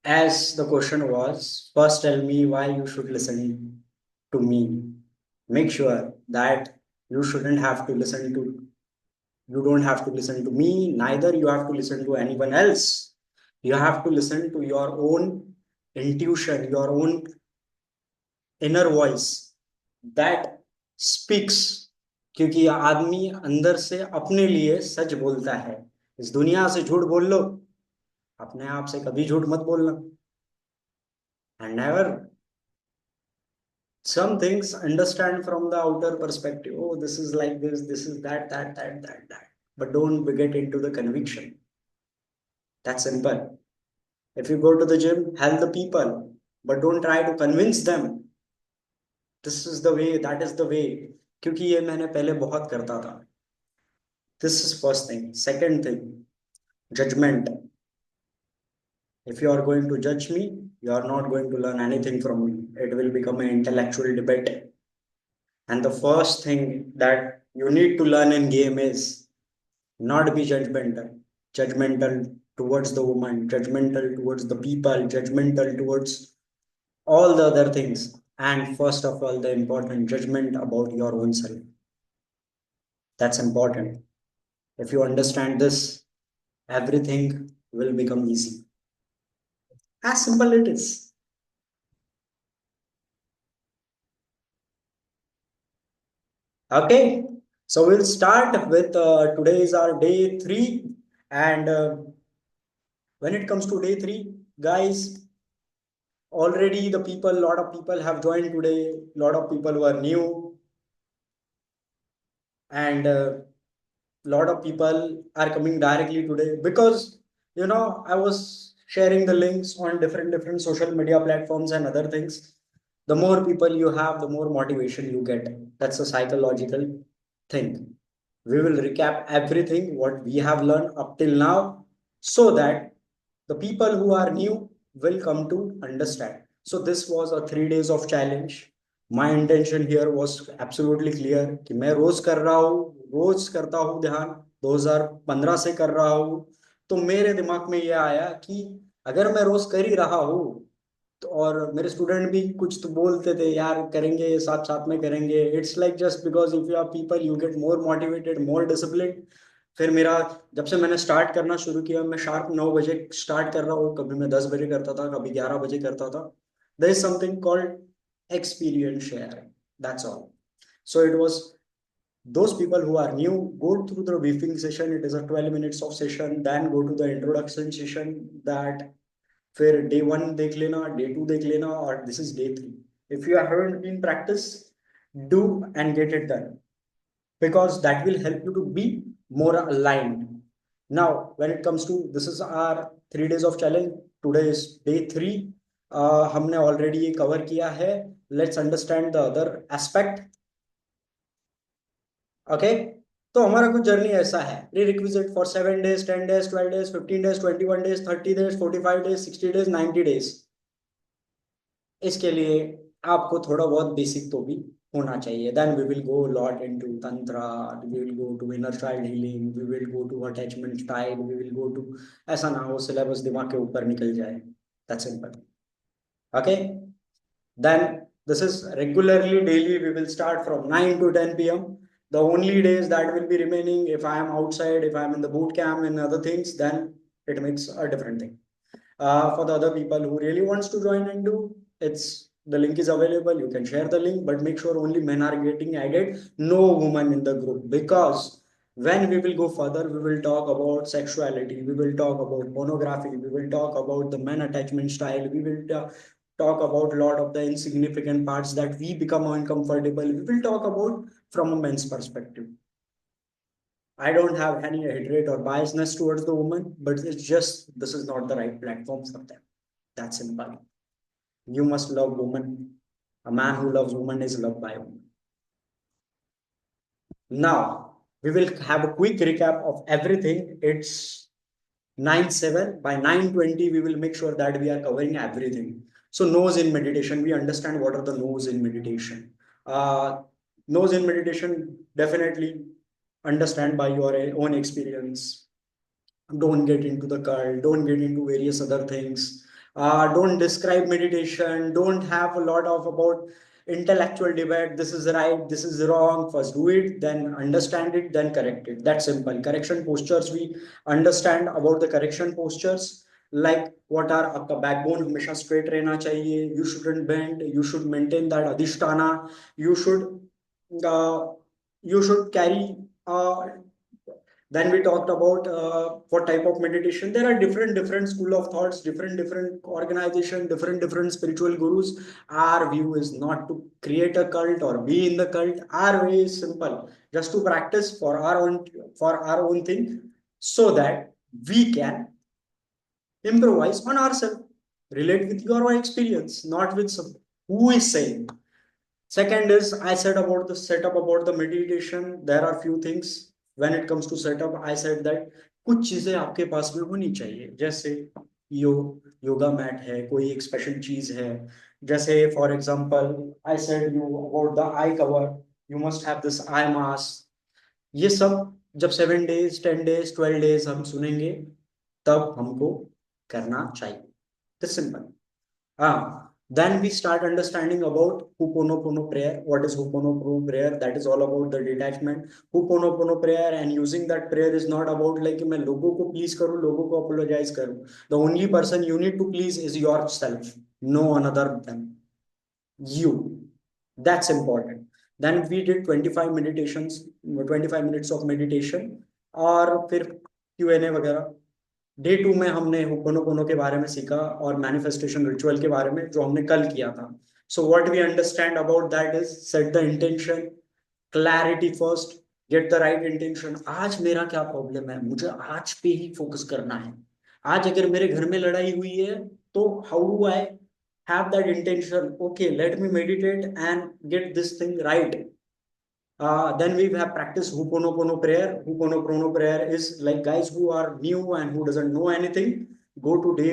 As the question was, first tell me why you should listen to me. Make sure that you shouldn't have to listen to, you don't have to listen to me, neither you have to listen to anyone else. You have to listen to your own intuition, your own inner voice that speaks. क्योंकि आदमी अंदर से अपने लिए सच बोलता है। इस दुनिया से झूठ बोल लो, अपने आप से कभी झूठ मत बोलना। And never some things understand from the outer perspective. Oh, this is like this is that. But don't get into the conviction. That's simple. If you go to the gym, help the people, but don't try to convince them. This is the way, that is the way. क्योंकि ये मैंने पहले बहुत करता था. This is first thing. Second thing, judgment. If you are going to judge me, you are not going to learn anything from me. It will become an intellectual debate. And the first thing that you need to learn in game is not be judgmental. Judgmental towards the woman, judgmental towards the people, judgmental towards all the other things. And first of all, the important judgment about your own self. That's important. If you understand this, everything will become easy. As simple it is. Okay, so we'll start with today is our day three, and when it comes to day three, guys, already the people, lot of people have joined today, lot of people who are new, and lot of people are coming directly today because I was sharing the links on different social media platforms and other things. The more people you have, the more motivation you get. That's a psychological thing. We will recap everything what we have learned up till now so that the people who are new will come to understand. So this was a 3 days of challenge. My intention here was absolutely clear कि मैं रोज कर रहा हूँ, रोज करता हूँ ध्यान, 2015 से कर रहा हूँ। तो मेरे दिमाग में ये आया कि अगर मैं रोज कर ही रहा हूँ तो, और मेरे स्टूडेंट भी कुछ तो बोलते थे यार करेंगे, साथ साथ में करेंगे। It's like just because if you are people you get more motivated, more discipline. फिर मेरा, जब से मैंने स्टार्ट करना शुरू किया, मैं शार्प 9 बजे स्टार्ट कर रहा हूँ, कभी मैं 10 बजे करता था, कभी 11 बजे करता था। There is something called experience sharing. That's all. So it was those people who are new, go through the briefing session. It is a 12 minutes of session. Then go to the introduction session. That फिर day 1 देख लेना, day 2 देख लेना, और this is day 3. If you haven't been practice, do and get it done because that will help you to be more aligned. Now, when it comes to this is our 3 days of challenge. Today is day 3. हमने already ये cover किया है. Let's understand the other aspect. Okay. तो हमारा कुछ journey ऐसा है, pre for 7 days, 10 days, 12 days, 15 days, 21 days, 30 days, 45 days, 60 days, 90 days. इसके लिए आपको थोड़ा बहुत बेसिक तो भी होना चाहिए. Then we will go lot into tantra, we will go to inner child healing, we will go to attachment style, we will go to, ऐसा ना हो सिलेबस दिमाग के ऊपर निकल जाए. That's simple. Okay. Then this is regularly daily. We will start from 9 to 10 p.m. The only days that will be remaining, if I am outside, if I am in the boot camp and other things, then it makes a different thing. For the other people who really wants to join and do, it's the link is available. You can share the link, but make sure only men are getting added, no woman in the group, because when we will go further, we will talk about sexuality, we will talk about pornography, we will talk about the men attachment style, we will talk about a lot of the insignificant parts that we become uncomfortable. We will talk about from a men's perspective. I don't have any hatred or biasness towards the woman, but it's just this is not the right platform for them. That's simple. You must love woman. A man who loves woman is loved by woman. Now we will have a quick recap of everything. It's 9:07. By 9:20, we will make sure that we are covering everything. So nose in meditation, we understand what are the nose in meditation. Uh, Nose in meditation, definitely understand by your own experience. Don't get into the cult, don't get into various other things, don't describe meditation, don't have a lot of about intellectual debate, this is right, this is wrong. First do it, then understand it, then correct it. That's simple. Correction postures, we understand about the correction postures, like what are आपका backbone हमेशा straight रहना चाहिए, you shouldn't bend, you should maintain that adhisthana, you should uh, you should carry then we talked about what type of meditation. There are different school of thoughts, different organization, different spiritual gurus. Our view is not to create a cult or be in the cult. Our way is simple, just to practice for our own thing, so that we can improvise on ourselves, relate with your own experience, not with some who is saying. Second is I said about the setup about the meditation. There are few things when it comes to setup. I said that कुछ चीजें आपके पास में होनी चाहिए, जैसे यो yoga mat है, कोई एक स्पेशल चीज है, जैसे for example I said you about the I cover, you must have this eye mask. ये सब जब 7 डेज 10 डेज 12 डेज हम सुनेंगे तब हमको करना चाहिए। This simple. Then we start understanding about Ho'oponopono prayer. What is Ho'oponopono prayer? That is all about the detachment. Ho'oponopono prayer and using that prayer is not about like मैं लोगों को please करूँ, लोगों को apologize करूँ. The only person you need to please is yourself, no another than you. That's important. Then we did 25 meditations, 25 minutes of meditation और फिर Q&A वगैरह। डे 2 में हमने होपोनोपोनो के बारे में सीखा और मैनिफेस्टेशन रिचुअल के बारे में जो हमने कल किया था। So what we understand about that is set the intention, clarity first, get the right intention. आज मेरा क्या प्रॉब्लम है, मुझे आज पे ही फोकस करना है। आज अगर मेरे घर में लड़ाई हुई है तो how do I have that intention, okay let me meditate and get this thing right. Then we have practiced Ho'oponopono prayer. Ho'oponopono prayer is like guys who are new and who doesn't know anything, go to day,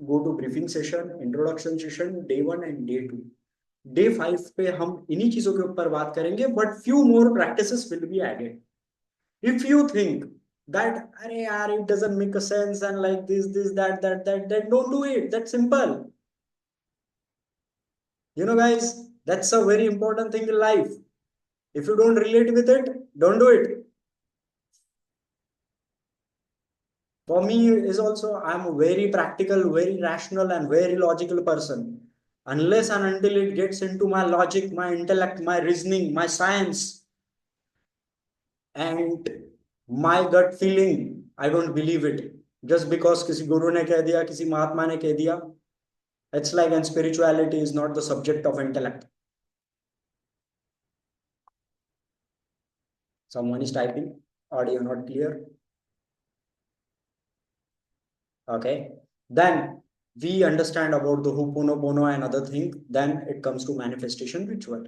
go to briefing session, introduction session, day 1 and day 2. Day 5 पे हम इन्हीं चीजों के ऊपर बात करेंगे, but few more practices will be added. If you think that अरे यार it doesn't make a sense and like this that don't do it, that simple. You know guys, that's a very important thing in life. If you don't relate with it, don't do it. For me is also I'm a very practical, very rational and very logical person. Unless and until it gets into my logic, my intellect, my reasoning, my science and my gut feeling, I don't believe it just because किसी गुरु ने कह दिया, किसी महात्मा ने कह दिया। It's like, and spirituality is not the subject of intellect. Someone is typing, audio not clear. Okay, then we understand about the Ho'oponopono and other thing. Then it comes to manifestation ritual.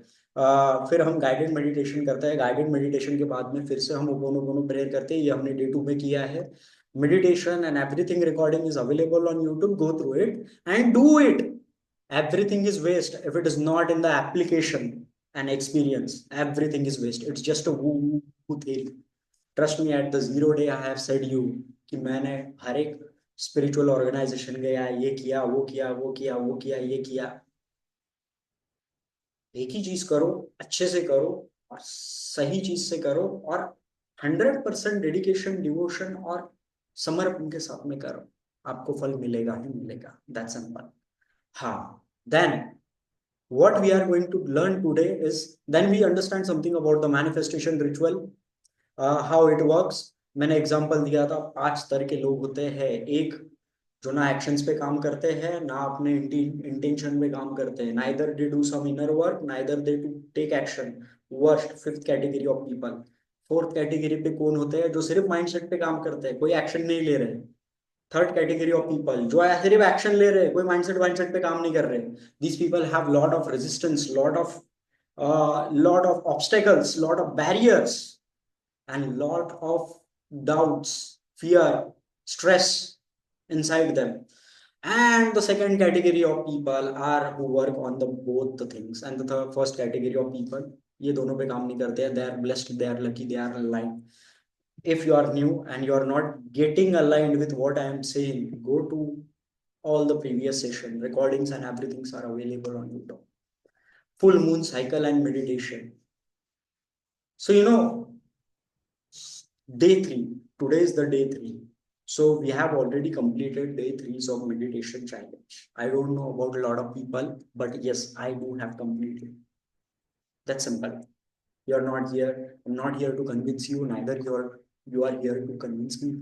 फिर हम guided meditation करते हैं। Guided meditation के बाद में फिर से हम Ho'oponopono प्रेयर करते हैं। ये हमने डे 2 में किया है। Meditation and everything recording is available on YouTube. Go through it and do it. Everything is waste if it is not in the application and experience. Everything is waste. It's just a woo thing. Trust me, at the 0 day I have said you कि मैंने हर एक spiritual organisation गया, ये किया वो किया वो किया वो किया ये किया। एक ही चीज करो, अच्छे से करो और सही चीज से करो और 100% डेडिकेशन डिवोशन और समर्पण के साथ में करो, आपको फल मिलेगा ही मिलेगा। That's simple. हाँ, then what we are going to learn today is, then we understand something about the manifestation ritual, how it works। मैंने एग्जांपल दिया था 5 तरह के लोग होते हैं। एक जो ना एक्शंस पे काम करते हैं ना अपने इंटेंशन पे काम करते हैं, neither they do some inner work neither they to take action. Worst 5th category of people. 4th category पे कौन होते हैं, जो सिर्फ माइंडसेट पे काम करते हैं, कोई एक्शन नहीं ले रहे। 3rd कैटेगरी ऑफ पीपल जो है सिर्फ एक्शन ले रहे हैं, कोई माइंडसेट माइंडसेट पे काम नहीं कर रहे। These people have lot of resistance, lot of obstacles, lot of barriers and lot of doubts, fear, stress inside them. And the second category of people are who work on the both the things, and the first category of people ये दोनों पे काम नहीं करते हैं। They are blessed, they are lucky, they are alive, If you are new and you are not getting aligned with what I am saying, go to all the previous session recordings and everything's are available on YouTube. Full moon cycle and meditation. So day three. Today is the day three. So we have already completed day threes of meditation challenge. I don't know about a lot of people, but yes, I do have completed. That's simple. You're not here. I'm not here to convince you. Neither you are here to convince me,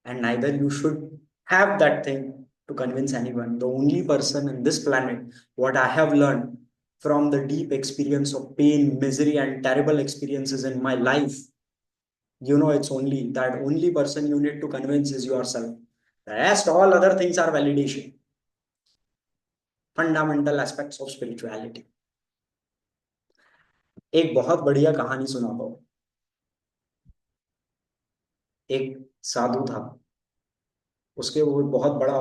and neither you should have that thing to convince anyone. The only person in this planet, what I have learned from the deep experience of pain, misery, and terrible experiences in my life, it's only that only person you need to convince is yourself. The rest, all other things are validation, fundamental aspects of spirituality. एक बहुत बढ़िया कहानी सुनाता हूँ. एक साधु था. उसके वो बहुत बड़ा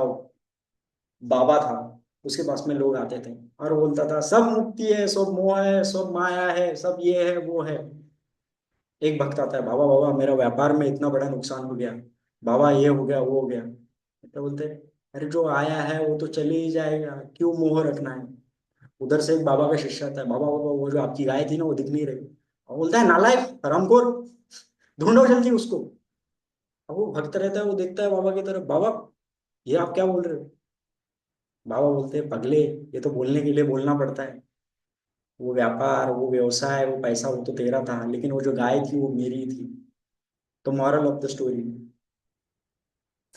बाबा था. उसके पास में लोग आते थे और वो बोलता था सब मुक्ति है, सब मोह है, सब माया है, सब ये है वो है. एक भक्त आता है, बाबा बाबा मेरा व्यापार में इतना बड़ा नुकसान हो गया, बाबा ये हो गया वो हो गया. तो बोलते अरे जो आया है वो तो चले ही जाएगा, क्यों मोह रखना है. उधर से एक बाबा का शिष्य आता है, बाबा बाबा वो जो आपकी गाय थी ना वो दिख नहीं रही. और बोलता है नालायक हरामखोर, ढूंढो जल्दी उसको. अब वो भक्त रहता है, वो देखता है बाबा की तरफ, बाबा ये आप क्या बोल रहे हो. बाबा बोलते हैं पगले, ये तो बोलने के लिए बोलना पड़ता है. वो व्यापार, वो व्यवसाय, वो पैसा वो तो तेरा था, लेकिन वो जो गाय थी वो मेरी थी. तो moral of the story,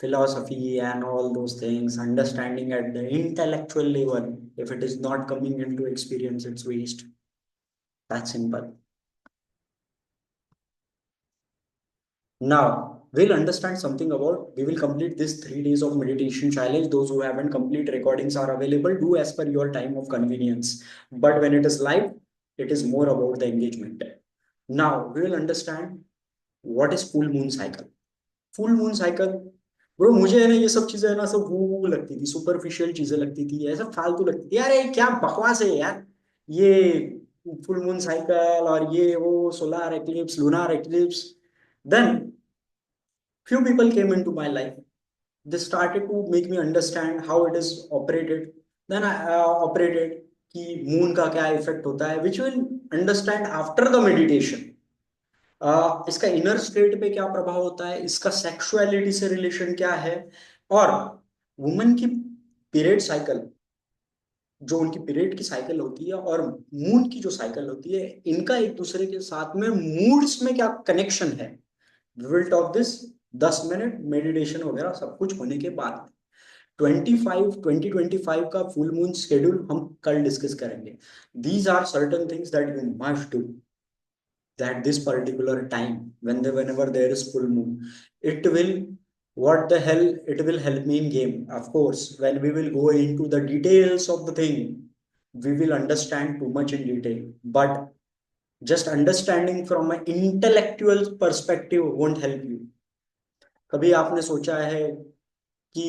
philosophy and all those things, understanding at the intellectual level, if it is not coming into experience, it's waste. That's simple. Now, we'll understand something about, we will complete this 3 days of meditation challenge. Those who haven't complete recordings are available. Do as per your time of convenience. But when it is live, it is more about the engagement. Now, we will understand what is full moon cycle. Full moon cycle, bro मुझे है ना ये सब चीजें है ना सब वो लगती थी, सुपरफिशियल चीजें लगती थी, ऐसा फालतू लगती थी यार. ये क्या बकवास है यार. ये फुल मून साइकिल और ये वो solar eclipse, lunar eclipse. Then few people came into my life. They started to make me understand how it is operated. Then I operated कि मून का क्या इफेक्ट होता है, which will understand after the meditation. इसका inner state पे क्या प्रभाव होता है, इसका सेक्सुअलिटी से रिलेशन क्या है, और वुमेन की पीरियड साइकिल, जो उनकी पीरियड की साइकिल होती है और मून की जो साइकिल होती है, इनका एक दूसरे के साथ में मूड्स में क्या कनेक्शन है. We will talk this 10 minute meditation वगैरह सब कुछ होने के बाद. 2025 का फुल मून शेड्यूल हम कल डिस्कस करेंगे. These are certain things that you must do that this particular time whenever there is full moon, it will, what the hell, it will help me in game. Of course, when we will go into the details of the thing, we will understand too much in detail, but just understanding from an intellectual perspective won't help you. कभी आपने सोचा है कि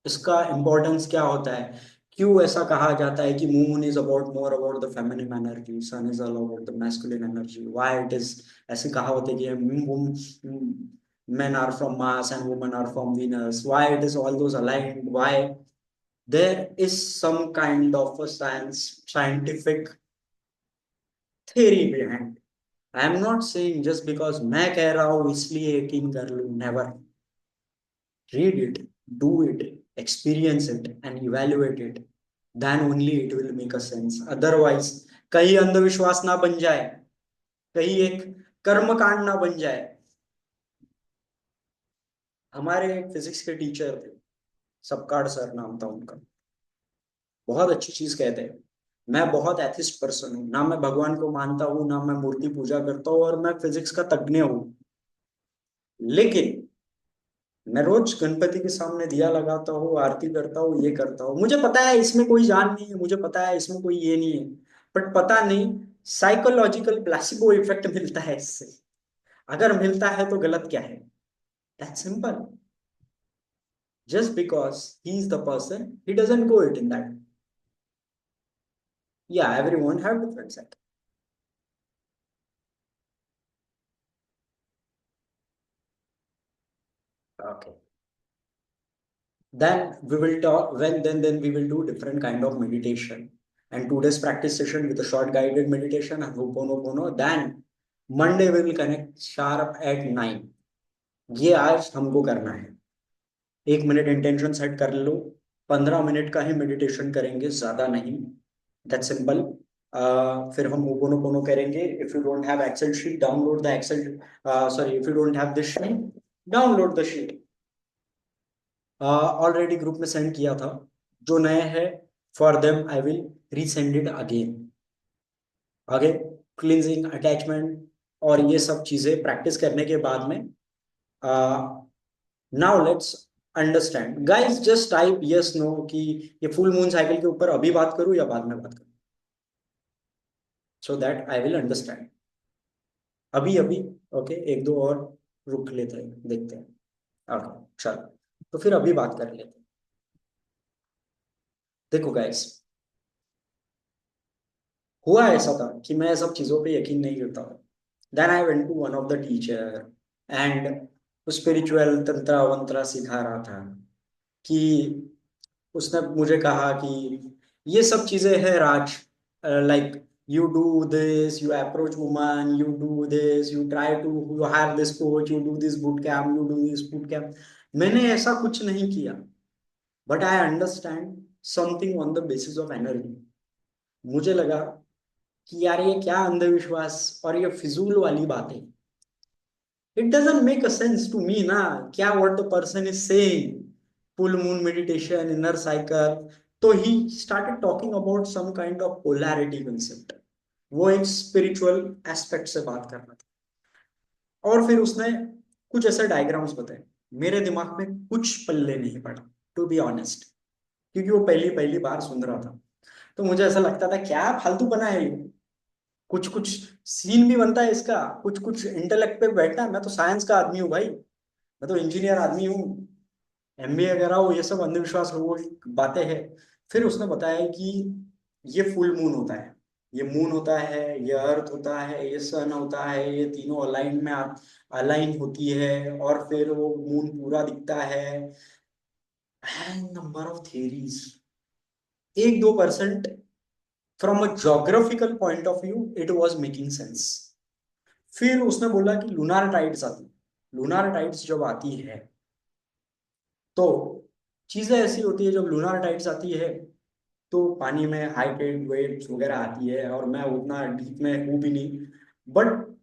इसका importance क्या होता है, क्यों ऐसा कहा जाता है कि moon is about more about the feminine energy, sun is all about the masculine energy, why it is, ऐसी कहावत है कि men are from Mars and women are from Venus, why it is all those aligned, why there is some kind of a scientific theory behind. I am not saying just because मैं कह रहा हूँ इसलिए यकीन कर लूँ, never. Read it, do it, experience it, and evaluate it. Then only it will make a sense. Otherwise, कहीं अंधविश्वास ना बन जाए, कहीं एक कर्म कांड ना बन जाए. हमारे फिजिक्स के टीचर थे, सबकाड़ सर नाम था उनका. बहुत अच्छी चीज कहते हैं. मैं बहुत एथिस्ट पर्सन हूँ, ना मैं भगवान को मानता हूँ, ना मैं मूर्ति पूजा करता हूँ, और मैं फिजिक्स का तज्ञ हूँ. लेकिन मैं रोज गणपति के सामने दिया लगाता हूँ, आरती करता हूँ, ये करता हूँ. मुझे पता है इसमें कोई जान नहीं है, मुझे पता है इसमें कोई ये नहीं है, बट पता नहीं साइकोलॉजिकल प्लेसिबो इफेक्ट मिलता है इससे. अगर मिलता है तो गलत क्या है. That's simple. Just because he is the person, he doesn't go it in that. Yeah everyone have different set. Okay. Then we will talk when then we will do different kind of meditation. And today's practice session with a short guided meditation and Ho'oponopono. Then Monday we will connect sharp at 9. ये आज हमको करना है. 1 minute intention set कर लो. 15 minute का ही meditation करेंगे, ज्यादा नहीं. दैट सिंपल. फिर हम होपोनोपोनो करेंगे. If you don't have Excel sheet, download the Excel. Sorry, if you don't have this sheet, download the sheet. Already group में सेंड किया था. जो नए हैं, for them I will resend it again. आगे क्लींजिंग, अटैचमेंट और ये सब चीजें प्रैक्टिस करने के बाद में, now let's understand. Guys just type yes no कि ये फुल मून साइकिल के ऊपर अभी बात करूं या बाद में बात करूं, so that I will understand. अभी अभी. ओके, एक दो और रुक लेते हैं, देखते हैं. ओके चलो, तो फिर अभी बात कर लेते हैं. देखो गाइस, हुआ ऐसा था कि मैं सब चीजों पे यकीन नहीं करता था. Then I went to one of the teacher and spiritual tantra वंत्रा सिखा रहा था कि उसने मुझे कहा कि ये सब चीजें हैं राज. Like you do this, you approach woman, you do this, you try to, you have this coach, you do this boot camp, you do this boot camp. मैंने ऐसा कुछ नहीं किया. But I understand something on the basis of energy. मुझे लगा कि यार ये क्या अंधविश्वास और ये फिजूल वाली बातें. It doesn't make a sense to me ना. क्या what the person is saying, full moon meditation, inner cycle. तो he started talking about some kind of polarity concept. वो एक स्पिरिचुअल एस्पेक्ट से बात कर रहा था. और फिर उसने कुछ ऐसे डायग्राम्स बताए. मेरे दिमाग में कुछ पल्ले नहीं पड़ा, टू बी ऑनेस्ट. क्योंकि वो पहली पहली बार सुन रहा था. तो मुझे ऐसा लगता था क्या फालतू बना है ये. कुछ कुछ सीन भी बनता है इसका, कुछ कुछ इंटेलेक्ट पे बैठना है. मैं तो साइंस का आदमी हूँ भाई, मैं तो इंजीनियर आदमी हूँ, एमबीए करा हूँ. ये सब अंधविश्वास वो बातें हैं. फिर उसने बताया कि ये फुल मून होता है, ये मून होता है, ये अर्थ होता है, ये सन होता है, ये तीनों अलाइन में अलाइन होती है और फिर वो मून पूरा दिखता है. And number of theories. 1-2% from a geographical point of view it was making sense. फिर उसने बोला कि लूनार टाइड्स आती. लूनार टाइड्स जब आती है तो चीजें ऐसी होती है. जब लूनार टाइड्स आती है तो पानी में हाई टाइड वेव्स वगैरह आती है, और मैं उतना डीप में हूँ भी नहीं. बट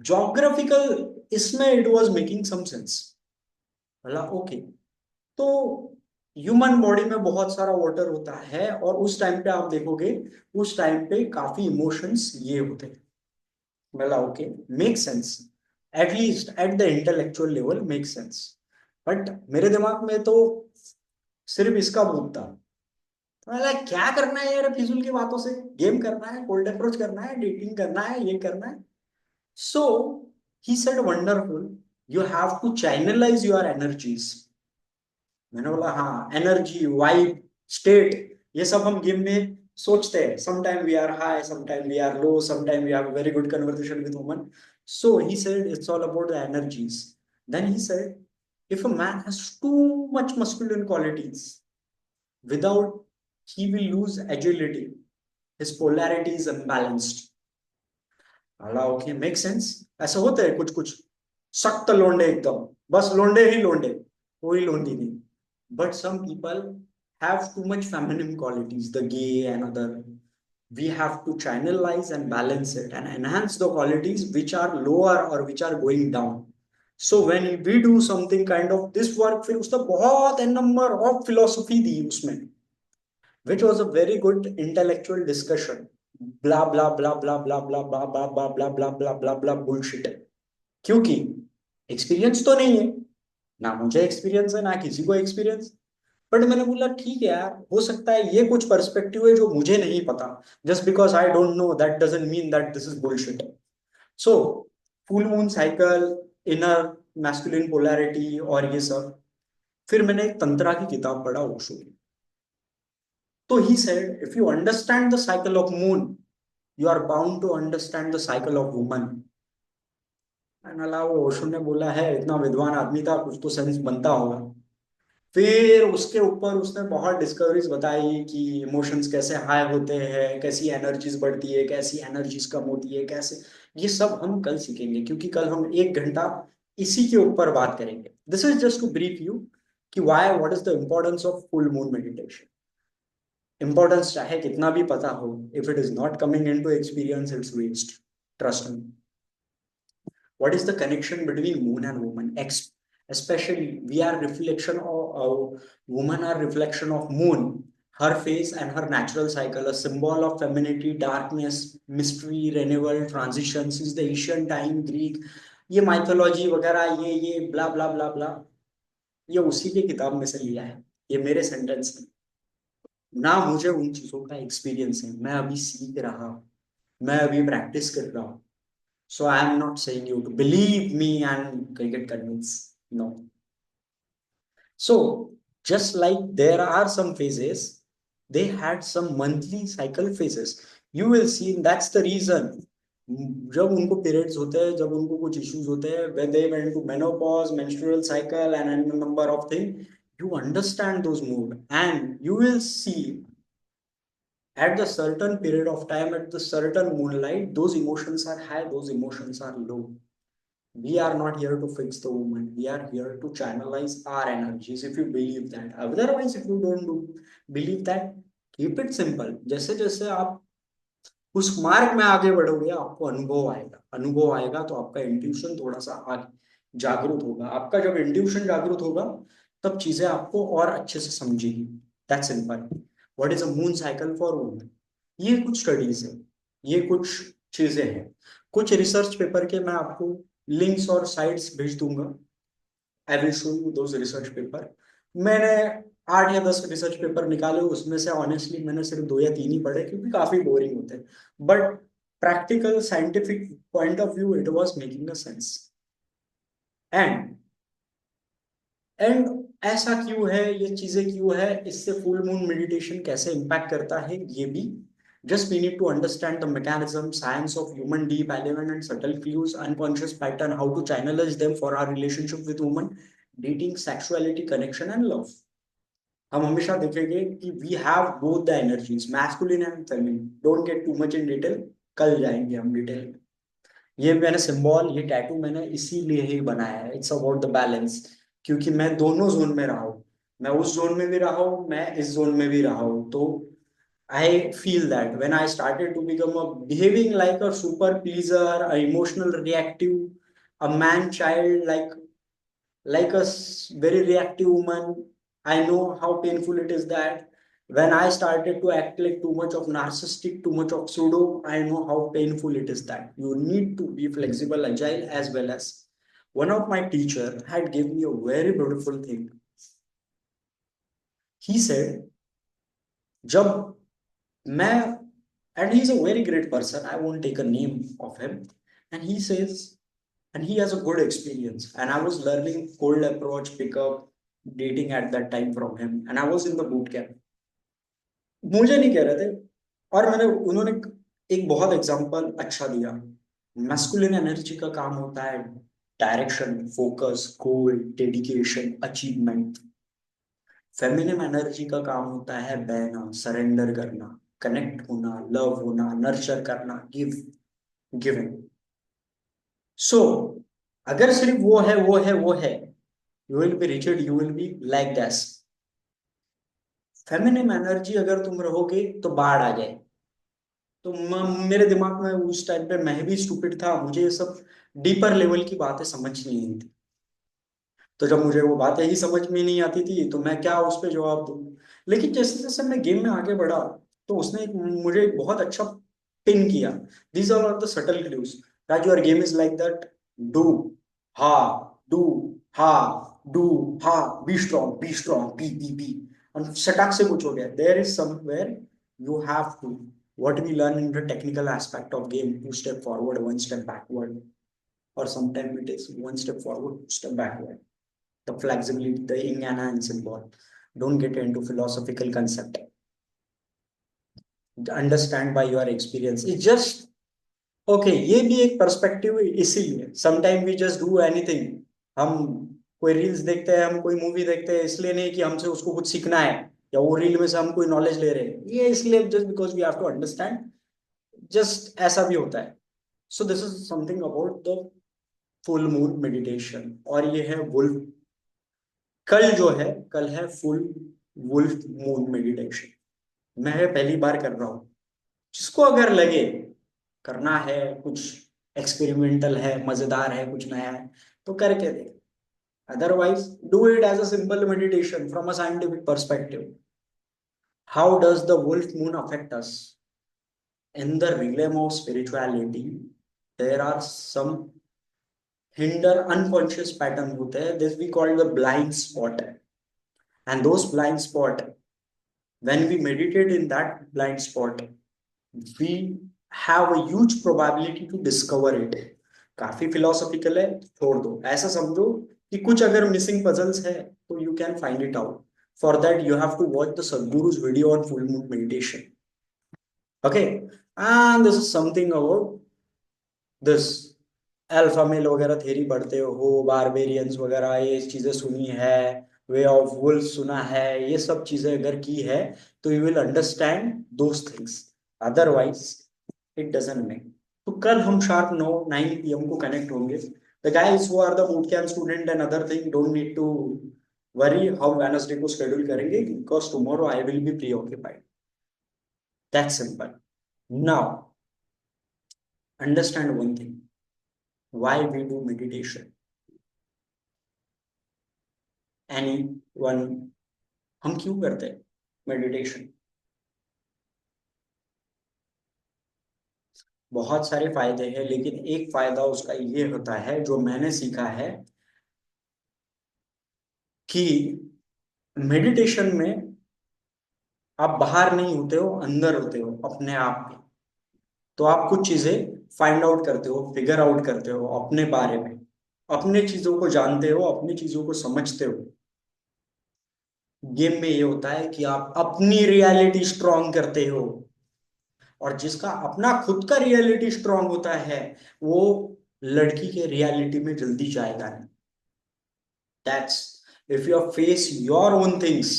जोग्राफिकल इसमें it was making some sense. बोला ओके. तो ह्यूमन बॉडी में बहुत सारा वाटर होता है, और उस टाइम पे आप देखोगे, उस टाइम पे काफी इमोशंस ये होते हैं. बोला okay, make sense. At least at the intellectual level make sense. But मेरे दिमाग में तो सिर्फ इसका भूत था. तो मैं क्या करना है यार फिजूल की बातों से. गेम करना है, कोल्ड अप्रोच करना है, डेटिंग करना है, ये करना है. So he said wonderful, you have to channelise your energies. मैंने बोला हाँ, एनर्जी, वाइब, स्टेट, ये सब हम गेम में सोचते हैं. Sometime we are high, sometime we are low, sometime we have very good conversation with woman. So he said it's all about the energies. Then he said if a man has too much masculine qualities, without, he will lose agility. His polarity is unbalanced. अला okay, make sense. ऐसे होते हैं कुछ कुछ सख्त लोंडे एकदम, बस लोंडे ही लोंडे, कोई लोंडी नहीं. But some people have too much feminine qualities, the gay and other. we have to channelize and balance it and enhance the qualities which are lower or which are going down. So when we do something kind of this work, फिर उसने बहुत number of philosophy दी उसमें, which was a very good intellectual discussion. Blah blah blah blah blah blah blah blah blah blah blah blah blah blah bullshit. क्योंकि experience तो नहीं है ना, मुझे एक्सपीरियंस है ना किसी को एक्सपीरियंस. बट मैंने बोला ठीक है यार, हो सकता है ये कुछ पर्सपेक्टिव है जो मुझे नहीं पता. Just because I don't know that doesn't mean that this is bullshit. So full moon cycle, inner masculine polarity और ये सब. फिर मैंने एक तंत्रा की किताब पढ़ा, ओशो की. तो he said if you understand the cycle of moon, you are bound to understand the cycle of woman. मैंने बोला वो ओशो ने बोला है, इतना विद्वान आदमी था, कुछ तो सेंस बनता होगा। फिर उसके ऊपर उसने बहुत डिस्कवरीज बताई कि इमोशंस कैसे हाई होते हैं, कैसी एनर्जीज बढ़ती है, कैसी एनर्जीज कम होती है, कैसे। ये सब हम कल सीखेंगे, क्योंकि कल हम 1 घंटा इसी के ऊपर बात करेंगे। This is just to brief you कि why, what is the importance of full moon meditation. Importance चाहे कितना भी पता हो, if it is not coming in to experience, it's waste. Trust me. What is the connection between moon and woman? Especially, we are reflection of woman are reflection of moon, her face and her natural cycle, a symbol of femininity, darkness, mystery, renewal, transitions. Is the Asian time Greek, ये mythology वगैरह, ये blah blah blah blah, ये उसी की किताब में से लिया है। ये मेरे सेंटेंस है ना, मुझे उन चीजों का एक्सपीरियंस है, मैं अभी सीख रहा हूँ, मैं अभी प्रैक्टिस कर रहा हूँ। So I am not saying you to believe me and get convinced. No. So just like there are some phases, they had some monthly cycle phases. You will see that's the reason. जब उनको periods होते हैं, जब उनको कुछ issues होते हैं, when they went to menopause, menstrual cycle, and a number of things, you understand those mood, and you will see at the certain period of time, at the certain moonlight, those emotions are high, those emotions are low. We are not here to fix the woman. We are here to channelize our energies. If you believe that, otherwise, if you don't do believe that, keep it simple. जैसे जैसे आप उस मार्ग में आगे बढ़ोगे, आपको अनुभव आएगा, अनुभव आएगा तो आपका इंट्यूशन थोड़ा सा आगे जागरूक होगा। आपका जब इंट्यूशन जागरूक होगा, तब चीजें आपको और अच्छे से समझेगी। That's simple. What is a moon cycle for women? ये कुछ स्टडीज है, ये कुछ चीजें हैं, कुछ रिसर्च पेपर के मैं आपको लिंक्स और साइट्स भेज दूंगा। I will show you those research paper. मैंने 8 या 10 रिसर्च पेपर निकाले, उसमें से ऑनेस्टली मैंने सिर्फ 2 या 3 ही पढ़े, क्योंकि काफी बोरिंग होते हैं। But practical scientific point of view, it was making a sense. And and ऐसा क्यों है, ये चीजें क्यों है, इससे फुल मून मेडिटेशन कैसे इम्पैक्ट करता है, ये भी। Just we need to understand the mechanism, science of human deep element and subtle cues, unconscious pattern, how to channelize them for our relationship with woman, dating, sexuality, connection and love. हम हमेशा देखेंगे कि we have both the energies, masculine and feminine. Don't get too much in detail, कल जाएंगे हम detail में। ये मैंने सिंबल, ये टैटू मैंने इसीलिए ही बनाया है, इट्स अबाउट द बैलेंस। क्योंकि मैं दोनों जोन में रहा हूँ, मैं उस जोन में भी रहा हूँ, मैं इस जोन में भी रहा हूँ। तो I feel that when I started to become a behaving like a super pleaser, a emotional reactive, a man child, like a very reactive woman. I know how painful it is that when I started to act like too much of narcissistic, too much of pseudo, I know how painful it is that you need to be flexible, agile, as well as one of my teacher had given me a very beautiful thing. He said, जब मैं, and he's a very great person, I won't take a name of him, and he says, and he has a good experience, and I was learning cold approach, pickup, dating at that time from him, and I was in the boot camp. मुझे नहीं कह रहे थे, और मैंने, उन्होंने एक बहुत एग्जांपल अच्छा दिया। मैस्कुलिन एनर्जी का काम होता है डायरेक्शन, फोकस, गोल, डेडिकेशन, अचीवमेंट। फेमिनिन एनर्जी का काम होता है बहना, सरेंडर करना, कनेक्ट होना, लव होना, नर्चर करना, गिविंग। सो अगर सिर्फ वो है, वो है, वो है, you will be rigid, you will be like these. Feminine energy अगर तुम रहोगे तो बाढ़ आ जाए। तो मेरे दिमाग में उस टाइम पे, मैं भी स्टूपिड था, मुझे ये सब डीपर लेवल की बातें समझ नहीं आई थी। तो जब मुझे वो बातें ही समझ में नहीं आती थी, तो मैं क्या उस पर जवाब दूं। लेकिन जैसे जैसे मैं गेम में आगे बढ़ा, तो उसने मुझे एक बहुत अच्छा पिन किया। These are the subtle clues that your game is like that. Do, ha, do, ha, do, ha, be strong, be. और सटाक से कुछ हो गया, there is somewhere you have to, what we learn in the technical aspect of game, 2 step forward, 1 step backward, or sometimes it is 1 step forward, 2 step backward. The flexibility, the yin and yang symbol. Don't get into philosophical concept. Understand by your experience. It's just okay, ये भी एक perspective इसीलिए sometime we just do anything. हम कोई reels देखते हैं, हम कोई मूवी देखते हैं, इसलिए नहीं कि हमसे उसको कुछ सीखना है या वो रील में से हम कोई नॉलेज ले रहे हैं, ये इसलिए just because we have to understand, just ऐसा भी होता है। So this is something about the full moon meditation. और ये है वुल्फ, कल जो है, कल है फुल वुल्फ मून मेडिटेशन। मैं पहली बार कर रहा हूँ, जिसको अगर लगे करना है, कुछ एक्सपेरिमेंटल है, मजेदार है, कुछ नया है, तो करके दे। Otherwise do it as a simple meditation from a scientific perspective. How does the wolf moon affect us? In the realm of spirituality, there are some hinder unconscious pattern होते हैं, this we call the blind spot. And those blind spot, when we meditate in that blind spot, we have a huge probability to discover it. काफी philosophical है, छोड़ दो, ऐसा समझो कि कुछ अगर मिसिंग पजल्स है तो you can find it out. For that you have to watch the Sadhguru's video on full moon meditation. Okay, and this is something about this. Alpha male वगैरह थ्योरी पढ़ते हो, बारबेरियंस वगैरह, ये चीजें सुनी है, वे ऑफ वुल्फ सुना है, ये सब चीजें अगर की है तो you will understand those things. Otherwise it doesn't make. तो कल हम शार्प 9 9 PM को कनेक्ट होंगे. The guys who are the boot camp student and other thing don't need to worry हम वेडनेसडे को शेड्यूल करेंगे, because tomorrow I will be preoccupied. That's simple. Now understand one thing, why we do meditation. Anyone, हम क्यों करते हैं meditation? बहुत सारे फायदे हैं, लेकिन एक फायदा उसका ये होता है जो मैंने सीखा है, कि मेडिटेशन में आप बाहर नहीं होते हो, अंदर होते हो अपने आप में. तो आप कुछ चीजें फाइंड आउट करते हो, फिगर आउट करते हो अपने बारे में, अपने चीजों को जानते हो, अपनी चीजों को समझते हो. गेम में ये होता है कि आप अपनी रियलिटी स्ट्रॉन्ग करते हो, और जिसका अपना खुद का रियलिटी स्ट्रांग होता है वो लड़की के रियलिटी में जल्दी जाएगा नहीं. That's, if you face your own things,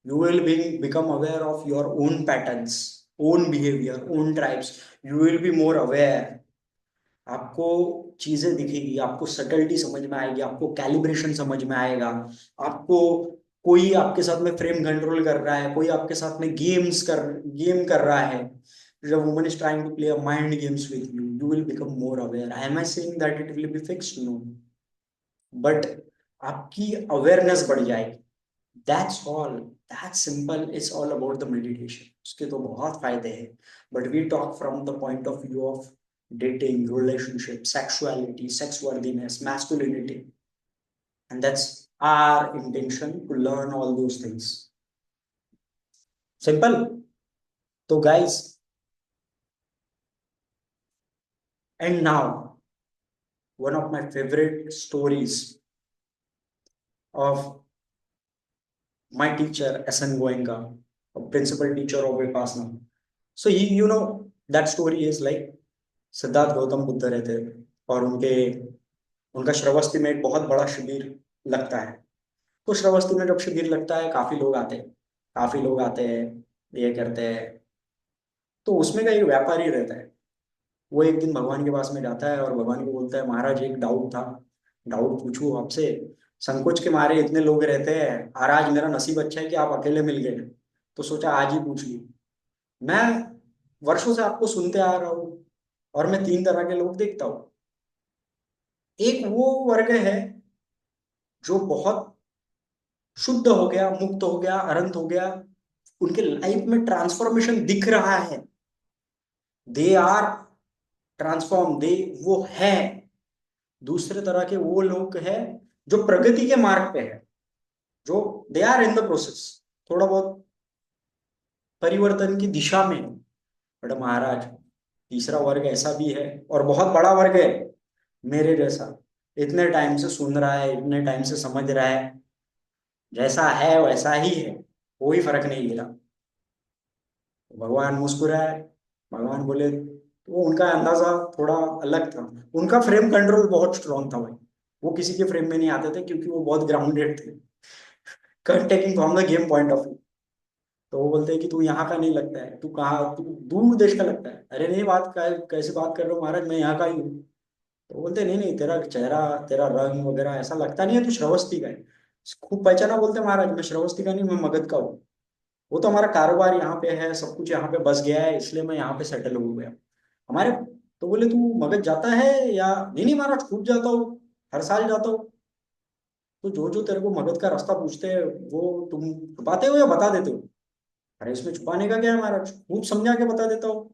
you will become aware of your own patterns, own behavior, own tribes. You will be more aware. आपको चीजें दिखेगी, आपको सटलिटी समझ में आएगी, आपको कैलिब्रेशन समझ में आएगा. आपको कोई आपके साथ में फ्रेम कंट्रोल कर रहा है, कोई आपके साथ में गेम कर रहा है. The woman is trying to play a mind games with you. You will become more aware. Am I saying that it will be fixed? No. But आपकी अवेयरनेस बढ़ जाएगी. That's all. That's simple. It's all about the meditation. उसके तो बहुत फायदे हैं. But we talk from the point of view of dating, relationship, sexuality, sexworthiness, masculinity. And that's our intention to learn all those things. Simple. So guys, and now one of my favorite stories of my teacher, S.N. Goenka, a principal teacher of Vipassana. So that story is like Siddharth Gautam Buddha रहते थे, और उनका श्रावस्ती में एक बहुत बड़ा शिविर लगता है. तो श्रावस्ती में जब शिविर लगता है, काफी लोग आते हैं, ये करते हैं. तो उसमें का एक व्यापारी रहता है. वो एक दिन भगवान के पास में जाता है और भगवान को बोलता है, महाराज एक डाउट था, डाउट पूछूं आपसे. संकोच के मारे इतने लोग रहते हैं, और आज मेरा नसीब अच्छा है कि आप अकेले मिल गए, तो सोचा आज ही पूछ ली. मैं वर्षों से आपको सुनते आ रहा हूँ, और मैं 3 तरह के लोग देखता हूँ. एक वो वर्ग है जो बहुत शुद्ध हो गया, मुक्त हो गया, अनंत हो गया, उनके लाइफ में ट्रांसफॉर्मेशन दिख रहा है, दे आर ट्रांसफॉर्म, दे वो है. दूसरे तरह के वो लोग हैं जो प्रगति के मार्ग पे है, जो they are in the process, थोड़ा बहुत परिवर्तन की दिशा में. बट महाराज, तीसरा वर्ग ऐसा भी है, और बहुत बड़ा वर्ग है, मेरे जैसा, इतने टाइम से सुन रहा है, इतने टाइम से समझ रहा है, जैसा है वैसा ही है, कोई फर्क नहीं गिरा. भगवान मुस्कुराए. भगवान बोले वो उनका अंदाजा थोड़ा अलग था। उनका फ्रेम कंट्रोल बहुत स्ट्रांग था भाई। वो किसी के फ्रेम में नहीं आते थे क्योंकि वो बहुत ग्राउंडेड थे, taking from the game point of view. तो वो बोलते हैं कि तू यहाँ का नहीं लगता है, तू कहाँ, तू दूर देश का लगता है। अरे नहीं, कैसे बात कर रहे हो महाराज, मैं यहाँ का ही हूँ। तो वो बोलते नहीं नहीं, तेरा चेहरा, तेरा रंग वगैरह ऐसा लगता नहीं है तू श्रावस्ती का है। खूब पहचाना, बोलते महाराज मैं श्रावस्ती का नहीं, मैं मगध का हूँ। वो तो हमारा कारोबार यहाँ पे है, सब कुछ यहाँ पे बस गया है, इसलिए मैं यहाँ पे सेटल हो गया हमारे। तो बोले तू मगध जाता है या नहीं? नहीं महाराज, खूब जाता हूँ, हर साल जाता हूँ। तो जो जो तेरे को मगध का रास्ता पूछते हैं, वो तुम छुपाते हो या बता देते हो? अरे इसमें छुपाने का क्या है महाराज, खूब समझा के बता देता हूँ।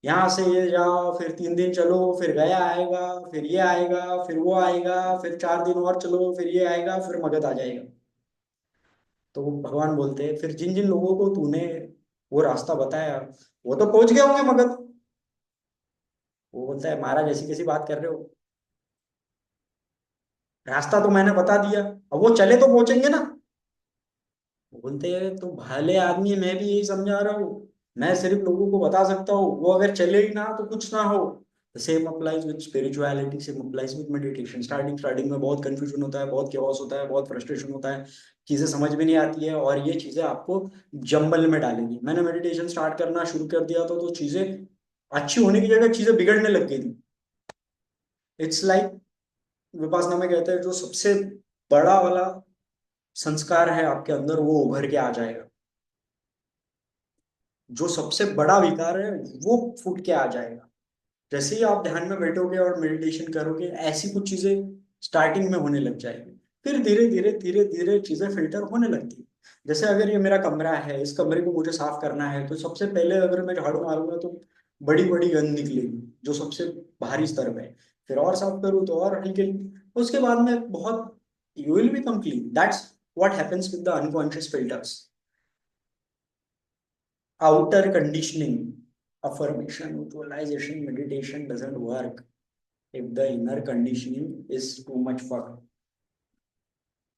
यहाँ से ये जाओ, फिर 3 दिन चलो, फिर गया आएगा, फिर ये आएगा, फिर वो आएगा, फिर 4 दिन और चलो, फिर ये आएगा, फिर मगध आ जाएगा। तो भगवान बोलते हैं फिर जिन जिन लोगों को तूने वो रास्ता बताया, वो तो पहुंच गए होंगे मगध। वो बोलता है महाराज ऐसी कैसी बात कर रहे हो, रास्ता तो मैंने बता दिया, अब वो चले तो पहुंचेंगे ना। बोलते हैं तो भले आदमी, मैं भी यही समझा रहा हूँ, मैं सिर्फ लोगों को बता सकता हूँ, वो अगर चले ही ना तो कुछ ना हो। Same applies with spirituality, same applies with meditation. Starting starting में बहुत कंफ्यूजन होता है, बहुत केओस होता है, बहुत फ्रस्ट्रेशन होता है, चीजें समझ में नहीं आती है, और ये चीजें आपको जंबल में डालेंगी। मैंने मेडिटेशन स्टार्ट करना शुरू कर दिया था तो चीजें अच्छी होने की जगह चीजें बिगड़ने लग गई थी। इट्स लाइक, विपासना में कहते हैं जो सबसे बड़ा वाला संस्कार है आपके अंदर वो उभर के आ जाएगा, जो सबसे बड़ा विकार है वो फूट के आ जाएगा। जैसे ही आप ध्यान में बैठोगे और मेडिटेशन करोगे, ऐसी कुछ चीजें स्टार्टिंग में होने लग जाएगी, फिर धीरे धीरे धीरे धीरे चीजें फिल्टर होने लगती है। जैसे अगर ये मेरा कमरा है, इस कमरे को मुझे साफ करना है, तो सबसे पहले अगर मैं झाड़ू मारूंगा तो बड़ी बड़ी गंद निकलेगी जो सबसे भारी स्तर पे है। फिर और साफ करूँ तो और हल्की हल्की, उसके बाद में बहुत, you will become clean. That's what happens with the unconscious filters. Outer conditioning, affirmation, visualization, meditation doesn't work if the inner conditioning is too much fucked.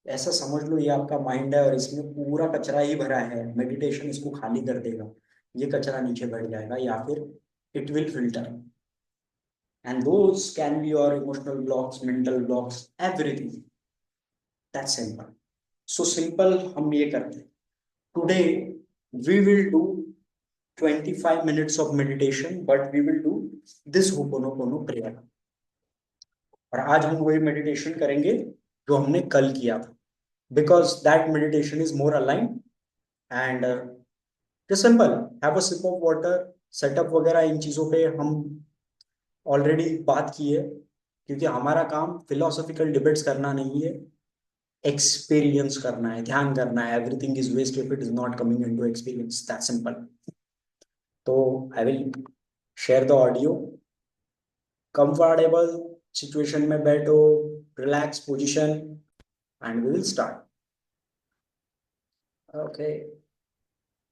ऐसा समझ लो, ये आपका माइंड है और इसमें पूरा कचरा ही भरा है, मेडिटेशन इसको खाली कर देगा, ये कचरा नीचे बैठ जाएगा, या फिर it will filter. And those can be your emotional blocks, mental blocks, everything. That's simple. So simple हम ये करते हैं today, we will do 25 minutes of meditation, but we will do this Ho'oponopono prayer। और आज हम वही meditation करेंगे जो हमने कल किया था, because that meditation is more align. And just simple, have a sip of water. Setup वगैरह इन चीजों पे हम ऑलरेडी बात की है, क्योंकि हमारा काम फिलोसॉफिकल डिबेट्स करना नहीं है, एक्सपीरियंस करना है, ध्यान करना है। Everything is waste if it is not coming into experience, that simple. तो I will share the audio. Comfortable situation में बैठो, relax position, and we will start. Okay,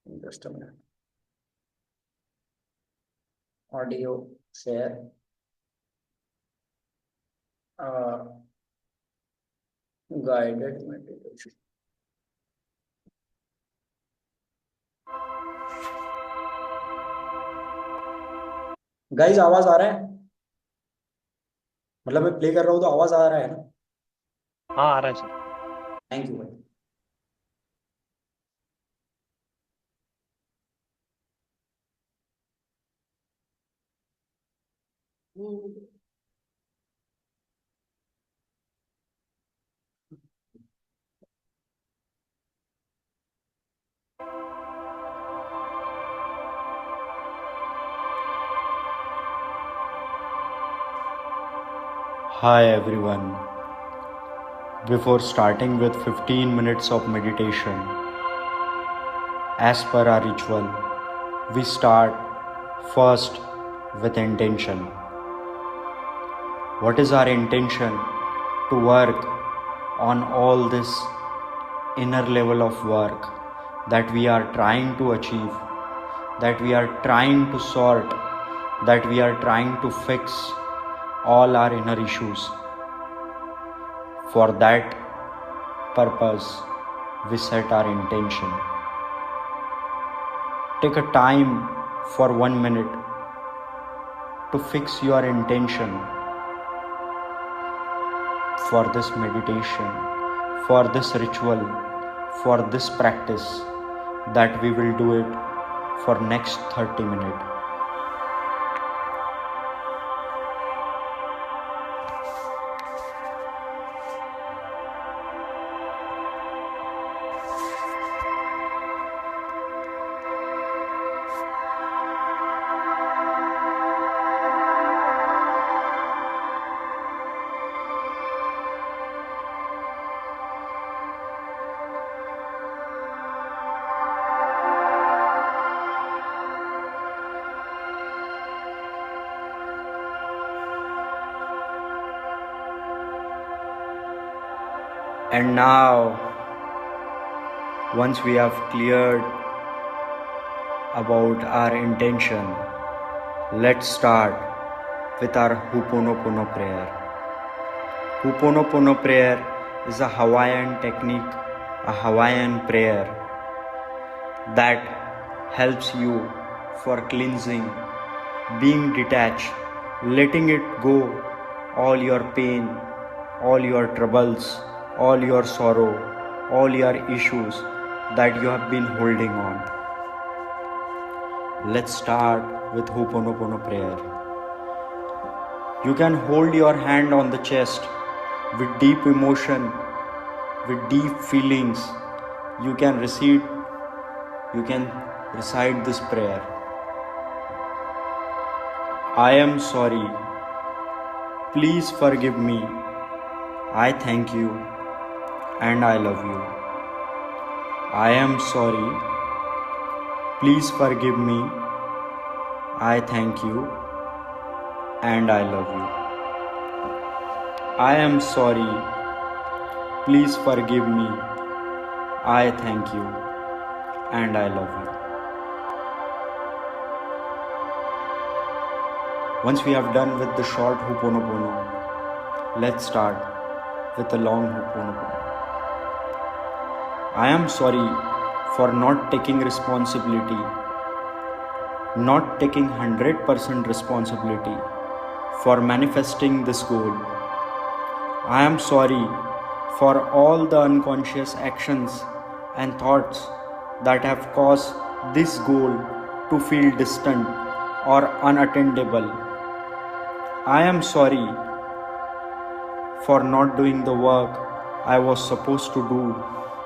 just a minute. Audio share, guided meditation. Guys आवाज आ रहा है? मतलब मैं play कर रहा हूँ तो आवाज आ रहा है ना? हाँ आ रहा है सर। थैंक यू भाई। Hi everyone. Before starting with 15 minutes of meditation, as per our ritual, we start first with intention. What is our intention to work on all this inner level of work that we are trying to achieve, that we are trying to sort, that we are trying to fix all our inner issues? For that purpose, we set our intention. Take a time for 1 minute to fix your intention for this meditation, for this ritual, for this practice, that we will do it for next 30 minutes. And now, once we have cleared about our intention, let's start with our Ho'oponopono prayer. Ho'oponopono prayer is a Hawaiian technique, a Hawaiian prayer that helps you for cleansing, being detached, letting it go, all your pain, all your troubles, all your sorrow, all your issues that you have been holding on. Let's start with Ho'oponopono prayer. You can hold your hand on the chest with deep emotion, with deep feelings. You can recite this prayer. I am sorry. Please forgive me. I thank you and I love you. I am sorry. Please forgive me. I thank you and I love you. I am sorry. Please forgive me. I thank you and I love you. Once we have done with the short Ho'oponopono, let's start with the long Ho'oponopono. I am sorry for not taking responsibility, not taking 100% responsibility for manifesting this goal. I am sorry for all the unconscious actions and thoughts that have caused this goal to feel distant or unattainable. I am sorry for not doing the work I was supposed to do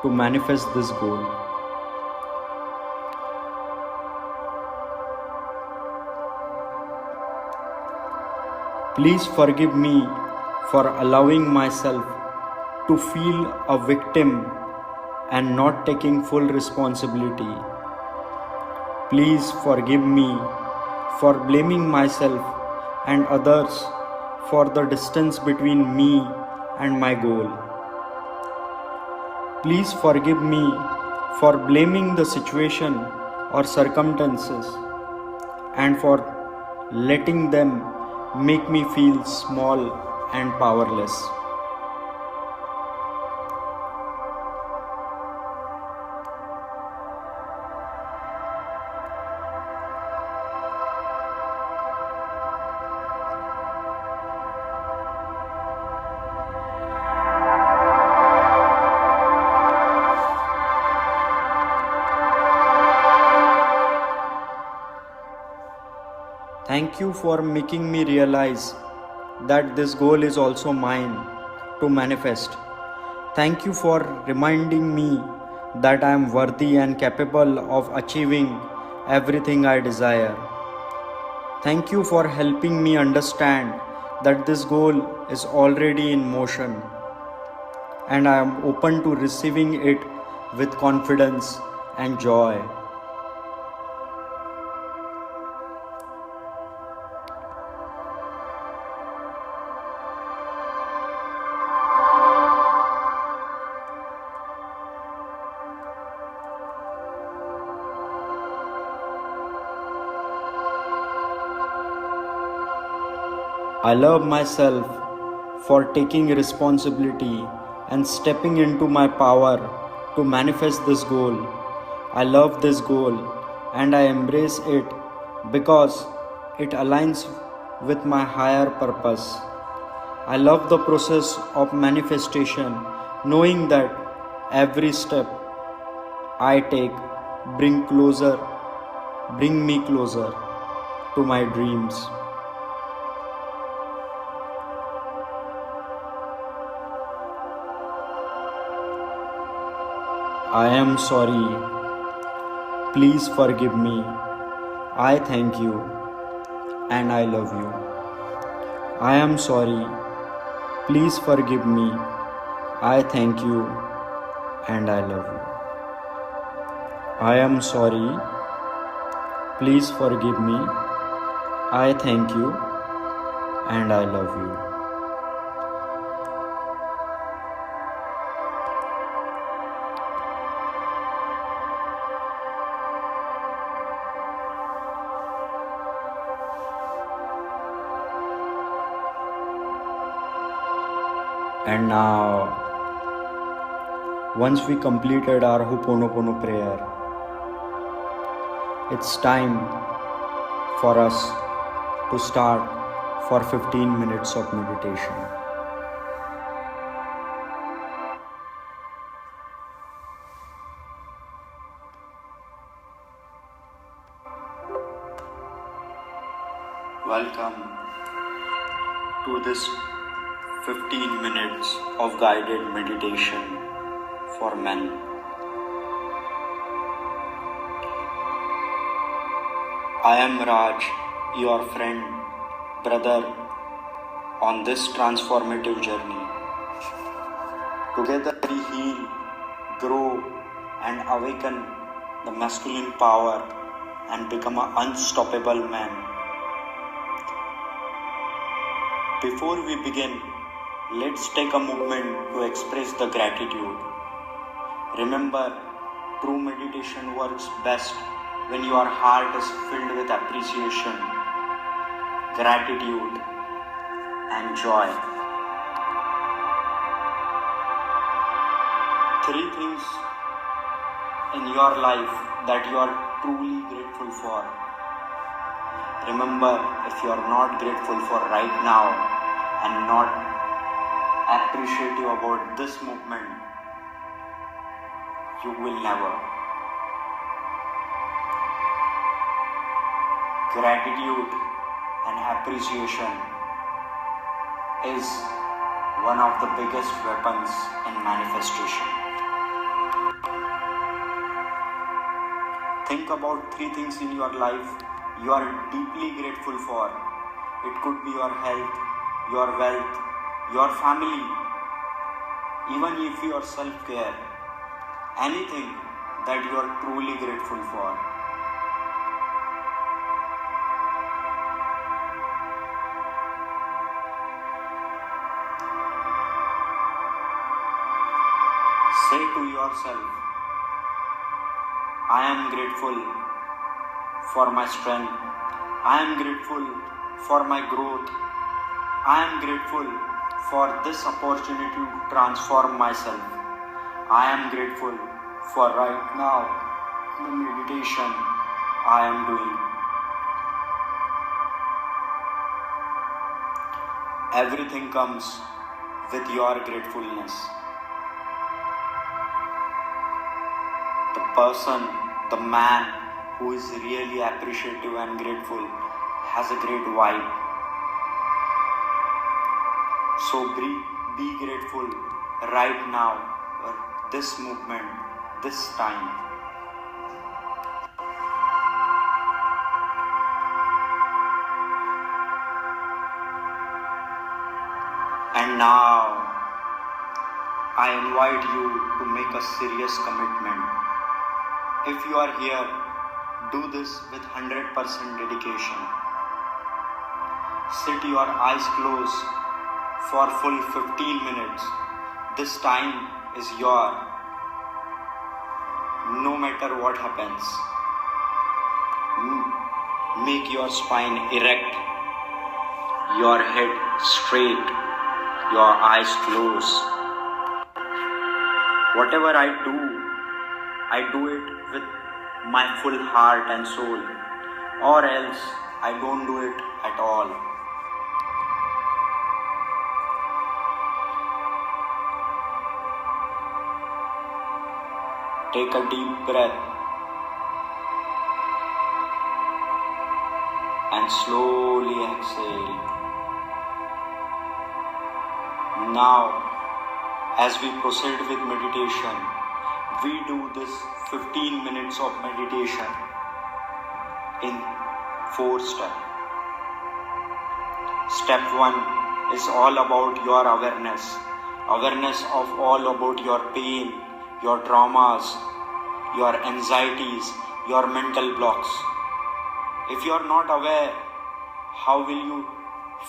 to manifest this goal. Please forgive me for allowing myself to feel a victim and not taking full responsibility. Please forgive me for blaming myself and others for the distance between me and my goal. Please forgive me for blaming the situation or circumstances and for letting them make me feel small and powerless. Thank you for making me realize that this goal is also mine to manifest. Thank you for reminding me that I am worthy and capable of achieving everything I desire. Thank you for helping me understand that this goal is already in motion and I am open to receiving it with confidence and joy. I love myself for taking responsibility and stepping into my power to manifest this goal. I love this goal and I embrace it because it aligns with my higher purpose. I love the process of manifestation, knowing that every step I take bring me closer to my dreams. I am sorry. Please forgive me. I thank you and I love you. I am sorry. Please forgive me. I thank you and I love you. I am sorry. Please forgive me. I thank you and I love you. And now, once we completed our Ho'oponopono prayer, it's time for us to start for 15 minutes of meditation. Welcome to this 15 minutes of guided meditation for men. I am Raj, your friend, brother, on this transformative journey. Together we heal, grow, and awaken the masculine power and become an unstoppable man. Before we begin, let's take a moment to express the gratitude. Remember, true meditation works best when your heart is filled with appreciation, gratitude, and joy. 3 things in your life that you are truly grateful for. Remember, if you are not grateful for right now and not appreciative about this movement, you will never. Gratitude and appreciation is one of the biggest weapons in manifestation. Think about 3 things in your life you are deeply grateful for. It could be your health, your wealth, your family, even if your self-care, anything that you are truly grateful for. Say to yourself, I am grateful for my strength. I am grateful for my growth. I am grateful for this opportunity to transform myself. I am grateful for right now the meditation I am doing. Everything comes with your gratefulness. The person, the man who is really appreciative and grateful has a great vibe. So be grateful right now for this movement, this time. And now, I invite you to make a serious commitment. If you are here, do this with 100% dedication. Sit your eyes closed for full 15 minutes. This time is yours. No matter what happens. Make your spine erect, your head straight, your eyes closed. Whatever I do it with my full heart and soul, or else I don't do it at all. Take a deep breath and slowly exhale. Now, as we proceed with meditation, we do this 15 minutes of meditation in 4 steps. Step 1 is all about your awareness. Awareness of all about your pain, your traumas, your anxieties, your mental blocks. If you are not aware, how will you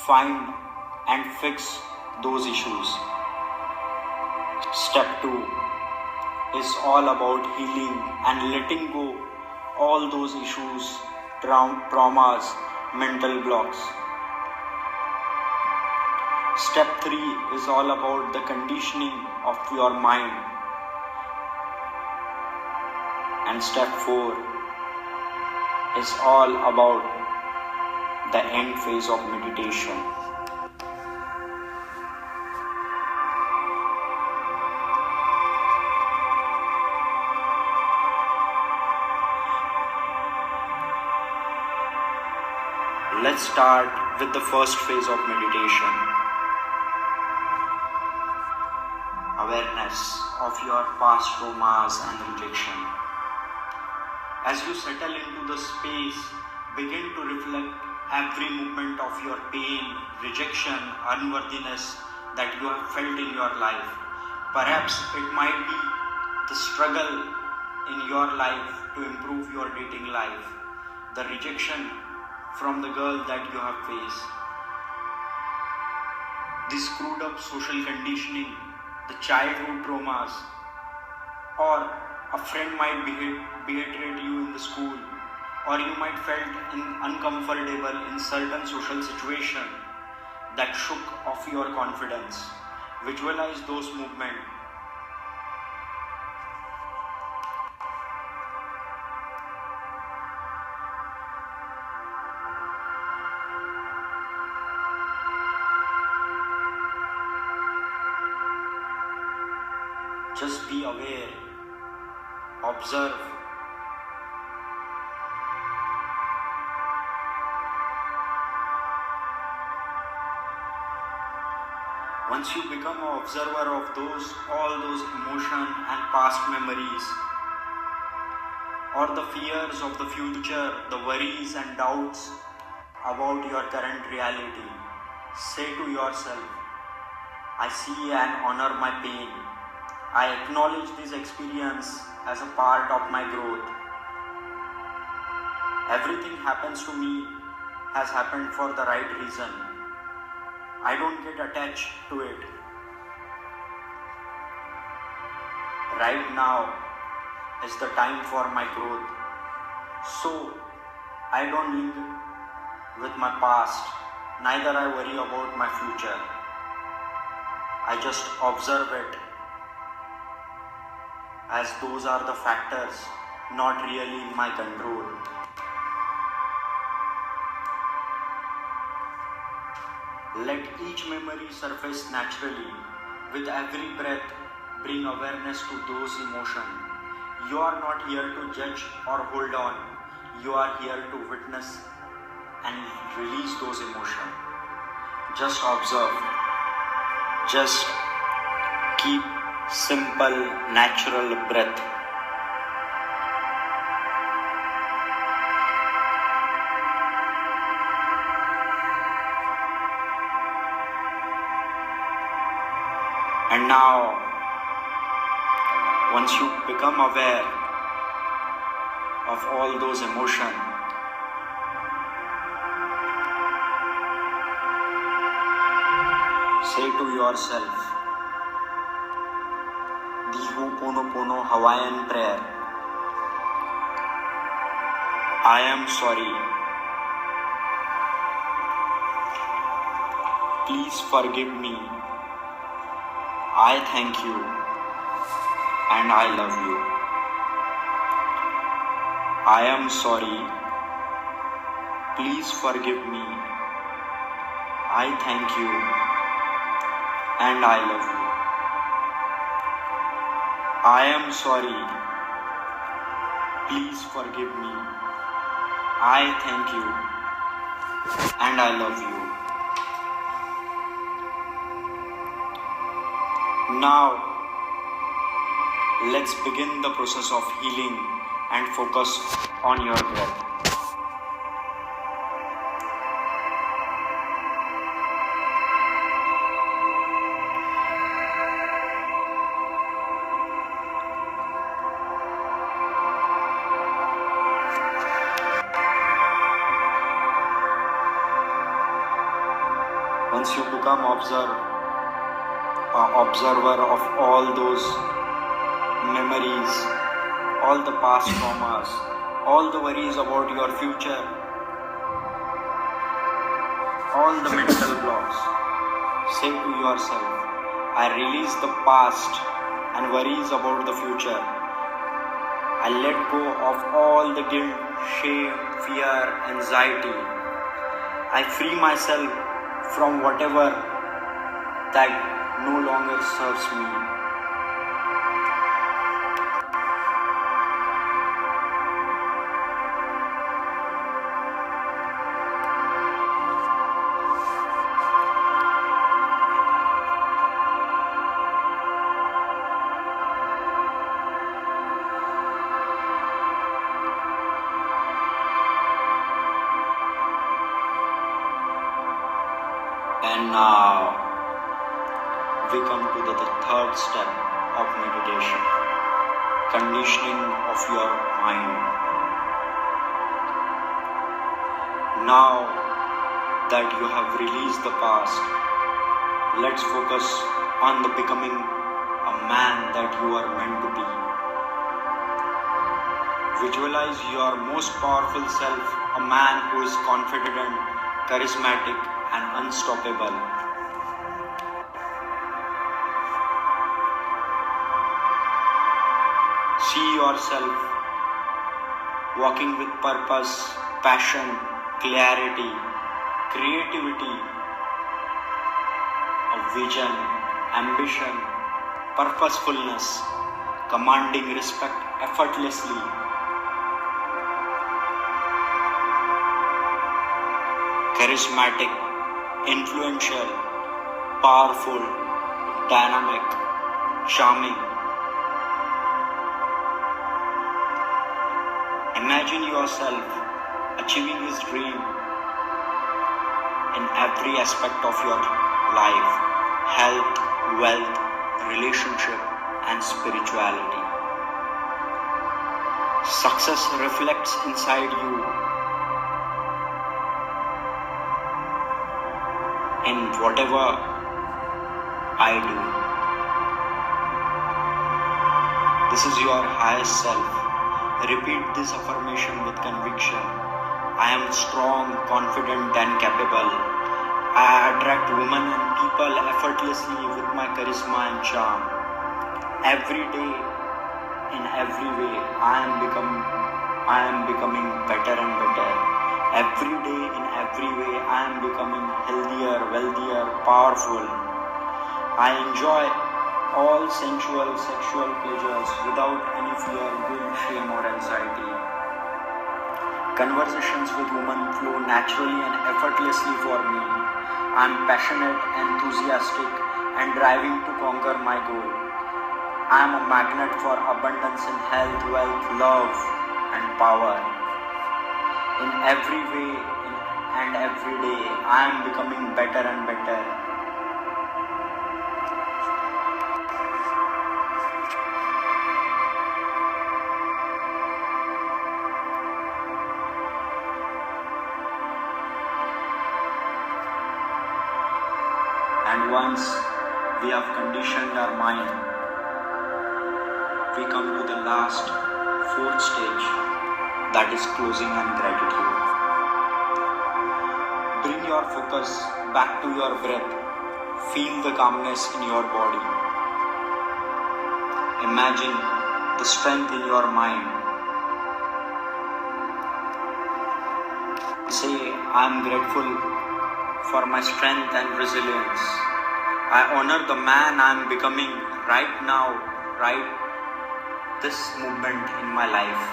find and fix those issues? Step 2 is all about healing and letting go all those issues, traumas, mental blocks. Step 3 is all about the conditioning of your mind. And step 4 is all about the end phase of meditation. Let's start with the first phase of meditation. Awareness of your past traumas and rejection. As you settle into the space, begin to reflect every movement of your pain, rejection, unworthiness that you have felt in your life. Perhaps it might be the struggle in your life to improve your dating life, the rejection from the girl that you have faced, the screwed up social conditioning, the childhood traumas, or a friend might betrayed you in the school, or you might felt uncomfortable in certain social situation that shook off your confidence. Visualize those movements. Just be aware, observe. Once you become an observer of all those emotions and past memories, or the fears of the future, the worries and doubts about your current reality, say to yourself, I see and honor my pain. I acknowledge this experience as a part of my growth. Everything happens to me has happened for the right reason. I don't get attached to it. Right now is the time for my growth. So I don't live with my past, neither I worry about my future. I just observe it, as those are the factors not really in my control. Let each memory surface naturally. With every breath, bring awareness to those emotions. You are not here to judge or hold on. You are here to witness and release those emotions. Just observe. Just keep simple, natural breath. And now, once you become aware of all those emotions, say to yourself the Ho'oponopono Hawaiian prayer. I am sorry. Please forgive me. I thank you and I love you. I am sorry. Please forgive me. I thank you and I love you. I am sorry. Please forgive me. I thank you and I love you. Now, let's begin the process of healing and focus on your breath. Once you become observer of all those memories, all the past traumas, all the worries about your future, all the mental blocks, say to yourself, I release the past and worries about the future. I let go of all the guilt, shame, fear, anxiety. I free myself from whatever that no longer serves me. And now we come to the third step of meditation, conditioning of your mind. Now that you have released the past, let's focus on the becoming a man that you are meant to be. Visualize your most powerful self, a man who is confident, charismatic, and unstoppable. See yourself walking with purpose, passion, clarity, creativity, a vision, ambition, purposefulness, commanding respect effortlessly. Charismatic, influential, powerful, dynamic, charming. Imagine yourself achieving his dream in every aspect of your life: health, wealth, relationship, and spirituality. Success reflects inside you in whatever I do. This is your highest self. Repeat this affirmation with conviction. I am strong, confident, and capable. I attract women and people effortlessly with my charisma and charm. Every day, in every way, I am becoming better and better. Every day, in every way, I am becoming healthier, wealthier, powerful. I enjoy all sensual, sexual pleasures without any fear, guilt, shame, or anxiety. Conversations with women flow naturally and effortlessly for me. I am passionate, enthusiastic, and driving to conquer my goal. I am a magnet for abundance in health, wealth, love, and power. In every way and every day, I am becoming better and better. And once we have conditioned our mind, we come to the last, fourth stage, that is closing and gratitude. Bring your focus back to your breath. Feel the calmness in your body. Imagine the strength in your mind. Say, I am grateful for my strength and resilience. I honor the man I am becoming right now, right this moment in my life.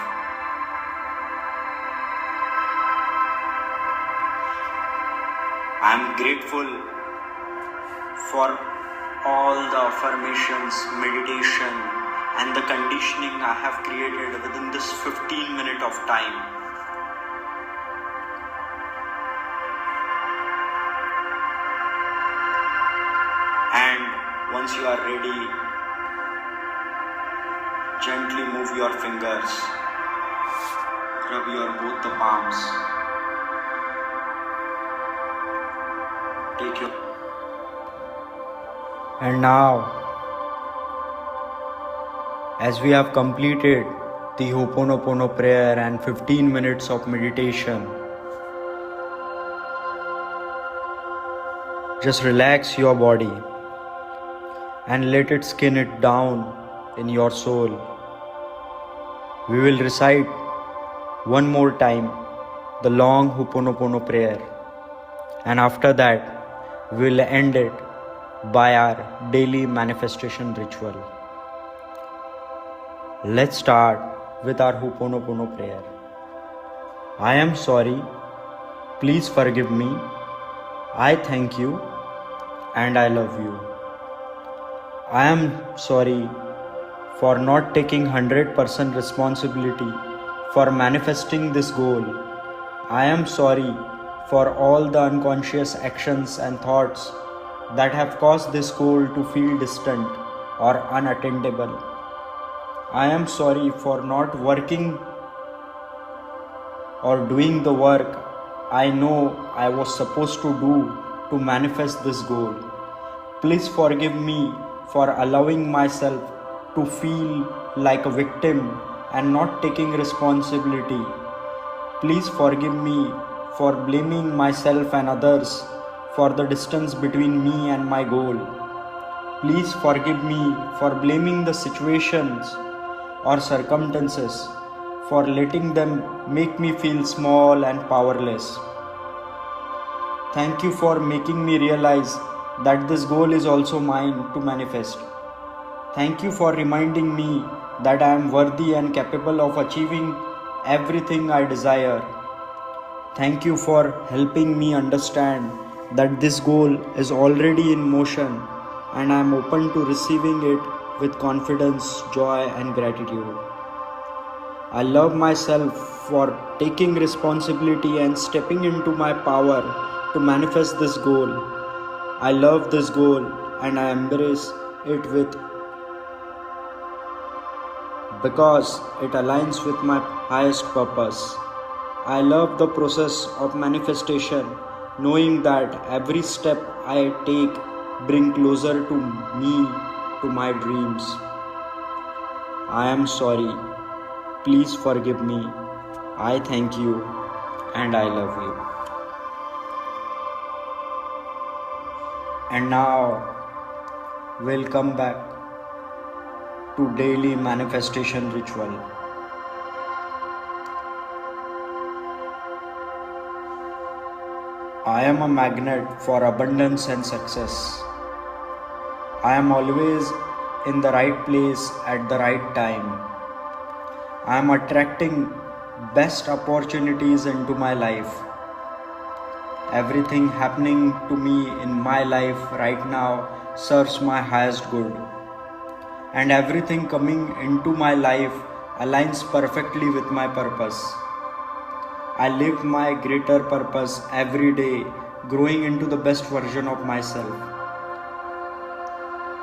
I am grateful for all the affirmations, meditation, and the conditioning I have created within this 15 minutes of time. And once you are ready, gently move your fingers, rub your both the palms, take your. And now, as we have completed the Ho'oponopono prayer and 15 minutes of meditation, just relax your body and let it skin it down in your soul. We will recite one more time the long Ho'oponopono prayer, and after that we will end it by our daily manifestation ritual. Let's start with our Ho'oponopono prayer. I am sorry, please forgive me, I thank you, and I love you. I am sorry for not taking 100% responsibility for manifesting this goal. I am sorry for all the unconscious actions and thoughts that have caused this goal to feel distant or unattainable. I am sorry for not working or doing the work I know I was supposed to do to manifest this goal. Please forgive me for allowing myself to feel like a victim and not taking responsibility. Please forgive me for blaming myself and others for the distance between me and my goal. Please forgive me for blaming the situations or circumstances, for letting them make me feel small and powerless. Thank you for making me realize that this goal is also mine to manifest. Thank you for reminding me that I am worthy and capable of achieving everything I desire. Thank you for helping me understand that this goal is already in motion and I am open to receiving it with confidence, joy, and gratitude. I love myself for taking responsibility and stepping into my power to manifest this goal. I love this goal and I embrace it because it aligns with my highest purpose. I love the process of manifestation, knowing that every step I take brings closer to me, to my dreams. I am sorry. Please forgive me. I thank you and I love you. And now we'll come back to daily manifestation ritual. I am a magnet for abundance and success. I am always in the right place at the right time. I am attracting best opportunities into my life. Everything happening to me in my life right now serves my highest good. And everything coming into my life aligns perfectly with my purpose. I live my greater purpose every day, growing into the best version of myself.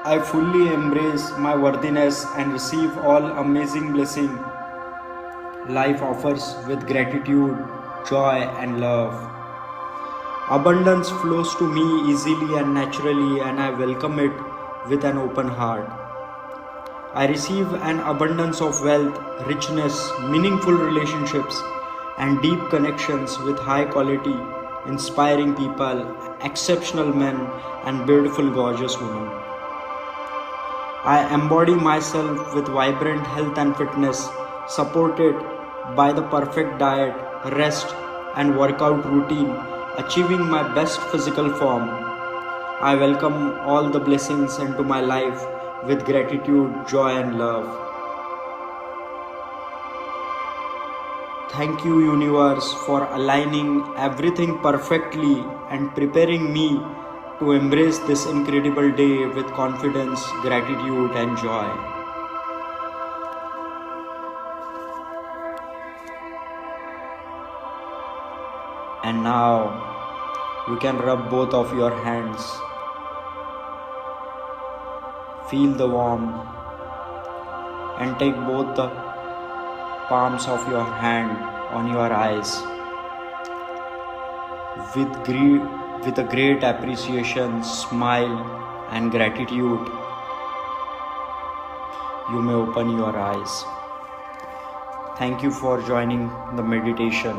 I fully embrace my worthiness and receive all amazing blessings life offers with gratitude, joy, and love. Abundance flows to me easily and naturally, and I welcome it with an open heart. I receive an abundance of wealth, richness, meaningful relationships, and deep connections with high quality, inspiring people, exceptional men, and beautiful, gorgeous women. I embody myself with vibrant health and fitness, supported by the perfect diet, rest, and workout routine, achieving my best physical form. I welcome all the blessings into my life with gratitude, joy, and love. Thank you, universe, for aligning everything perfectly and preparing me to embrace this incredible day with confidence, gratitude, and joy. And now you can rub both of your hands. Feel the warmth and take both the palms of your hand on your eyes. With a great appreciation, smile, and gratitude, you may open your eyes. Thank you for joining the meditation.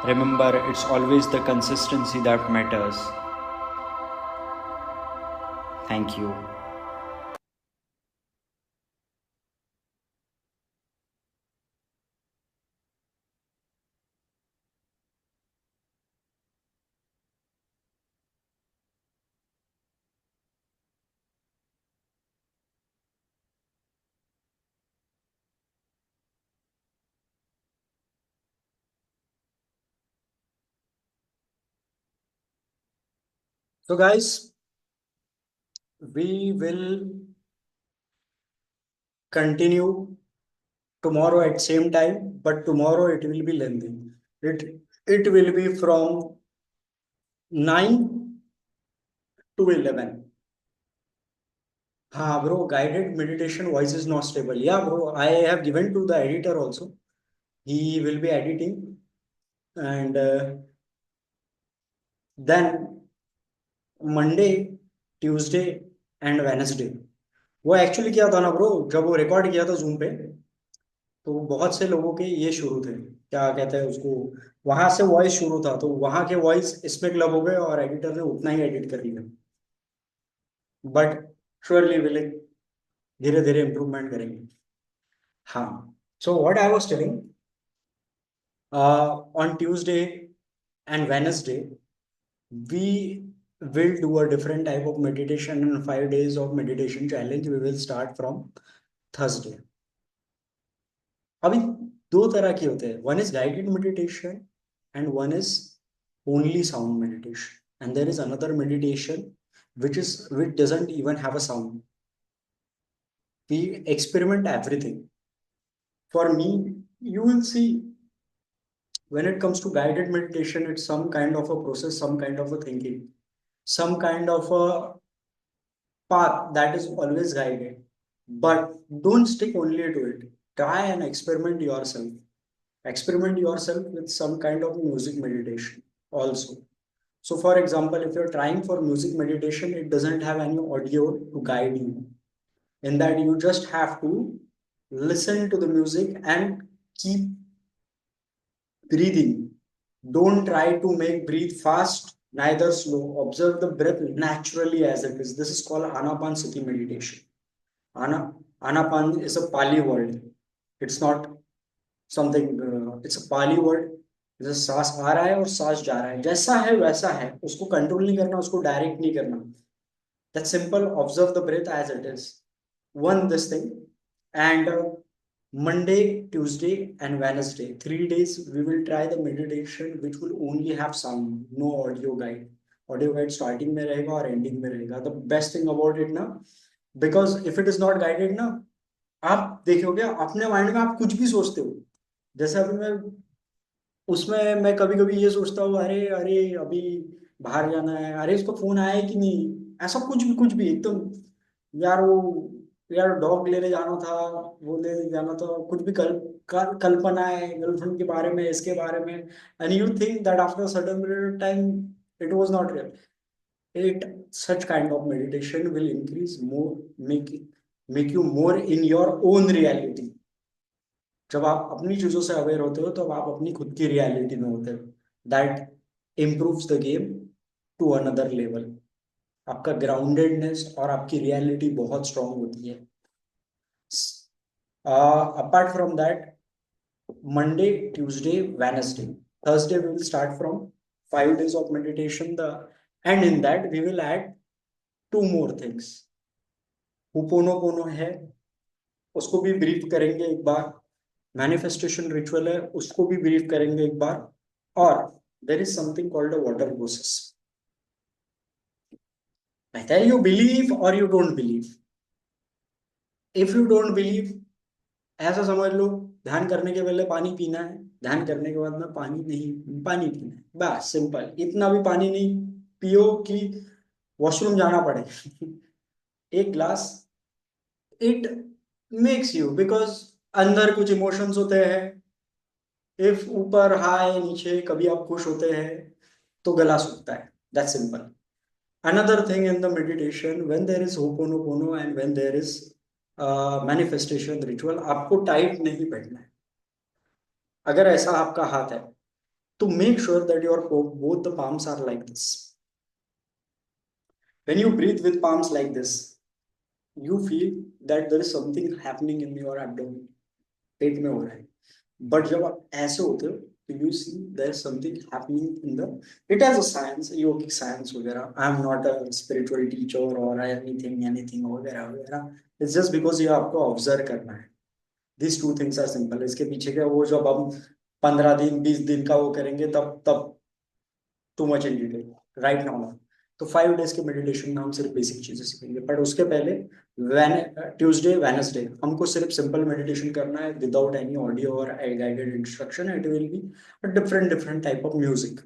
Remember, it's always the consistency that matters. Thank you. So, guys, we will continue tomorrow at same time, but tomorrow it will be lengthy. It will be from 9 to 11. Bro, guided meditation voice is not stable. Yeah, bro, I have given to the editor also. He will be editing, and then Monday Tuesday and Wednesday वो actually क्या था ना bro, जब वो record किया था zoom पे, तो बहुत से लोगों के ये शुरू थे, क्या कहते हैं उसको, वहां से वॉइस शुरू था, तो वहां के वॉइस इसमें क्लब हो गए और एडिटर ने उतना ही एडिट कर लिया। बट श्योरली विल धीरे धीरे इम्प्रूवमेंट करेंगे। हाँ, so what I was telling, on Tuesday and Wednesday we will do a different type of meditation, and 5 days of meditation challenge we will start from Thursday. अभी दो तरह के होते हैं, one is guided meditation and one is only sound meditation, and there is another meditation which doesn't even have a sound. We experiment everything. For me, you will see, when it comes to guided meditation, it's some kind of a process, some kind of a thinking, some kind of a path that is always guided. But don't stick only to it. Try and experiment yourself. Experiment yourself with some kind of music meditation also. So, for example, if you're trying for music meditation, it doesn't have any audio to guide you. In that, you just have to listen to the music and keep breathing. Don't try to make breathe fast, neither slow. Observe the breath naturally as it is. This is called Anapanasati meditation. Anapan is a Pali word. It's not something, it's a Pali word. जैसे सांस आ रहा है और सांस जा रहा है, जैसा है वैसा है, उसको कंट्रोल नहीं करना, उसको डायरेक्ट नहीं करना. That's simple. Observe the breath as it is. One, this thing. And Monday, Tuesday, and Wednesday, 3 days, we will try the meditation which will only have sound, no audio guide. Audio guide starting में रहेगा और ending में रहेगा. The best thing about it ना, because if it is not guided ना, आप देखोगे अपने माइंड में आप कुछ भी सोचते हो. जैसे अभी मैं कभी कभी ये सोचता हूँ, अरे अरे अभी बाहर जाना है, अरे उसको फोन आया है कि नहीं, ऐसा कुछ भी एकदम, यार वो, यार डॉग लेने जाना था, वो लेने जाना था, कुछ भी कल्पना है गर्लफ्रेंड के बारे में, इसके बारे में, and you think that after sudden period of time it was not real. It such kind of meditation will increase more, make you more in your own reality. जब आप अपनी चीजों से अवेयर होते हो, तो आप अपनी खुद की रियलिटी में होते हो. That improves the game to another level. आपका ग्राउंडेडनेस और आपकी रियलिटी बहुत स्ट्रांग होती है. Apart from that, Monday, Tuesday, Wednesday, Thursday we will start from 5 days of meditation. And in that we will add 2 more things. Ho'oponopono है, उसको भी brief करेंगे एक बार. मैनिफेस्टेशन रिचुअल है, उसको भी ब्रीफ करेंगे एक बार। और there is something called a water process. either you believe or you don't believe. If you don't believe, ऐसा समझ लो, ध्यान करने के पहले पानी पीना है, ध्यान करने के बाद में पानी नहीं, पानी पीना है, बस सिंपल। इतना भी पानी नहीं पियो कि वॉशरूम जाना पड़े। एक glass, it makes you, because अंदर कुछ इमोशंस होते हैं। इफ ऊपर हाई नीचे कभी आप खुश होते हैं तो गला सूखता है, that's simple. Another thing in the meditation, when there is Ho'oponopono and when there is manifestation ritual, आपको टाइट नहीं बैठना है। अगर ऐसा आपका हाथ है तो make sure that your both the palms are like this. When you breathe with palms like this, you feel that there is something happening in your abdomen. पेट में हो रहा है। बट जब आप ऐसे होते हो तो you see there is something happening in the, it has a science, yogic science वगैरह। I am not a spiritual teacher और एनीथिंग एनीथिंग वगैरह वगैरह। इट्स जस्ट बिकॉज ये आपको ऑब्जर्व करना है। This two things are simple. इसके पीछे का वो जब हम 15 दिन 20 दिन का वो करेंगे तब तब too much in detail right now. तो 5 डेज के मेडिटेशन में हम सिर्फ बेसिक चीजें सीखेंगे, बट उसके पहले ट्यूसडे वेनसडे हमको सिर्फ सिंपल मेडिटेशन करना है विदाउट एनी ऑडियो और guided instruction. It will be different different type of music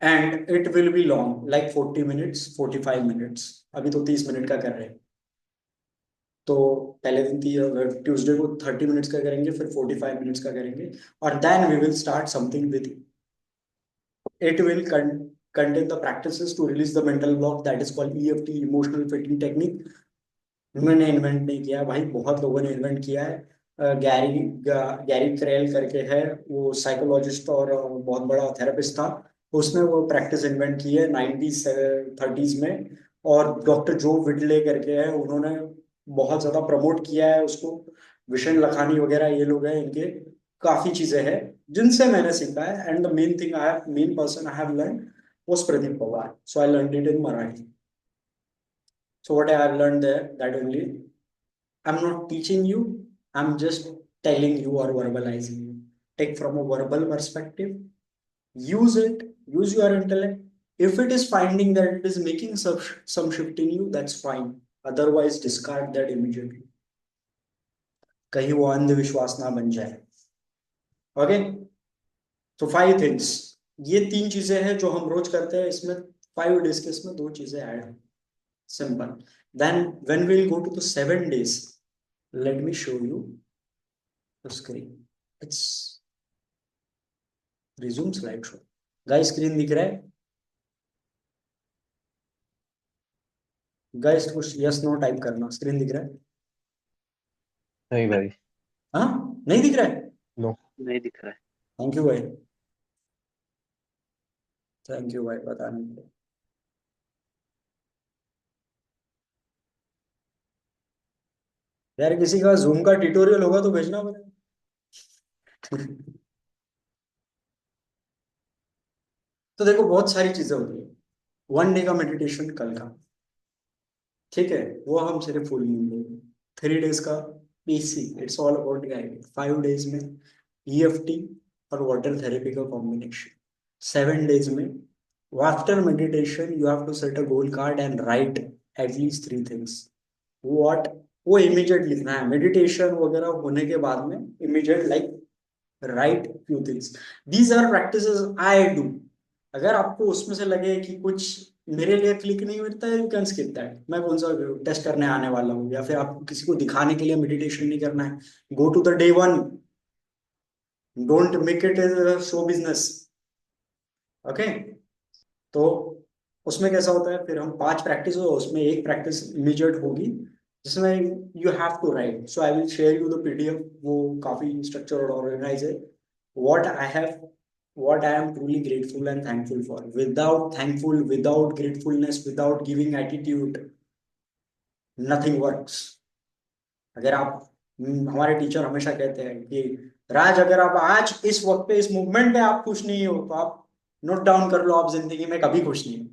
and it will be long, like 40 minutes 45 minutes. अभी तो 30 मिनट का कर रहे हैं। तो पहले दिन ट्यूसडे को 30 मिनट्स का करेंगे, फिर 45 मिनट्स का करेंगे, और then we will start something with, it will contain the practices to release the mental block, that is called EFT, emotional fitting technique। मैंने इन्वेंट नहीं किया भाई, बहुत लोगों ने इन्वेंट किया है। गैरी गैरी क्रेल करके है, वो साइकोलॉजिस्ट और बहुत बड़ा थेरेपिस्ट था। उसने वो प्रैक्टिस इन्वेंट की है 1930s में। और डॉक्टर जो विटले करके है, उन्होंने बहुत ज्यादा प्रमोट किया है उसको। विशन लखानी वगैरह ये लोग हैं, इनके काफी चीजें हैं जिनसे मैंने सीखा है। And the main thing I have, main person I have learn was Pradeep Pawar. So I learned it in Marathi. So what I have learned there, that only, I'm not teaching you, I'm just telling you or verbalizing you. Take from a verbal perspective, use it, use your intellect. If it is finding that it is making some shift in you, that's fine. Otherwise, discard that immediately. कहीं वो अंधविश्वास ना बन जाए। Okay, तो 5 things, ये 3 चीजें हैं जो हम रोज करते हैं। इसमें 5 डेज के इसमें 2 चीजें ऐड हैं, simple. Then when we'll go to the 7 days, let me show you the screen. It's resume slideshow. Guys, screen दिख रहा है? Guys, कुछ yes no टाइप करना। स्क्रीन दिख रहा है? नहीं भाई, हाँ, नहीं दिख रहा है? नो नहीं दिख रहा है। थैंक यू भाई, थैंक यू भाई बताने के लिए। यार किसी का जूम का ट्यूटोरियल होगा तो भेजना मुझे। तो देखो, बहुत सारी चीजें होती है। 1 डे का मेडिटेशन कल का, ठीक है, वो हम सिर्फ फुल नींद लेंगे। 3 डेज का PC, it's all about guide. 5 days में EFT और वाटर थेरेपी का कॉम्बिनेशन। 7 डेज में after meditation you have to set a goal card and write at least 3 things. What, वो इमीडिएट लिखना है। मेडिटेशन वगैरह होने के बाद में immediate like write few things. These are practices I do. अगर आपको उसमें से लगे कि कुछ मेरे लिए क्लिक नहीं होता है, यू कैन स्किप दैट। मैं कौन सा टेस्ट करने आने वाला हूँ, या फिर आपको किसी को दिखाने के लिए मेडिटेशन नहीं करना है। Go to the day 1, don't make it as show business. Okay, तो उसमें कैसा होता है, फिर हम 5 प्रैक्टिस हो, उसमें एक प्रैक्टिस इमीडिएट होगी जिसमें you have to write. So I will share you the PDF, वो काफी स्ट्रक्चर और ऑर्गेनाइज है। What I have, what I am truly grateful and thankful for. Without thankful, without gratefulness, without giving attitude, nothing works. अगर आप, हमारे teacher हमेशा कहते हैं कि राज, अगर आप आज इस वक्त पे इस मूवमेंट में आप खुश नहीं हो तो आप नोट डाउन कर लो, आप जिंदगी में कभी खुश नहीं हो।